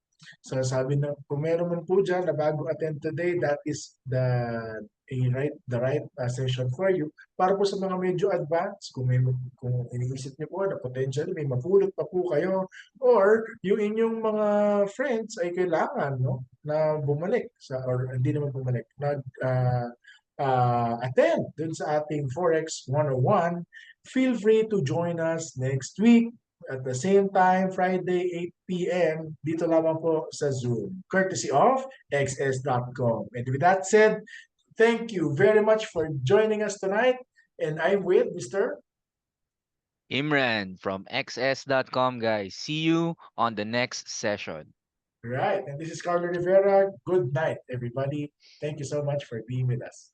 So sabi na, kung meron man po dyan na bago attend today, that is the right session for you. Para po sa mga medyo advanced, kung iniisip niyo po na potentially may mapulot pa po kayo or yung inyong mga friends ay kailangan no na bumalik or hindi naman bumalik, attend dun sa ating Forex 101. Feel free to join us next week at the same time, Friday, 8 p.m. Dito lamang po sa Zoom, courtesy of xs.com. And with that said, thank you very much for joining us tonight. And I'm with Mr. Imran from xs.com, guys. See you on the next session. Right. And this is Carlo Rivera. Good night, everybody. Thank you so much for being with us.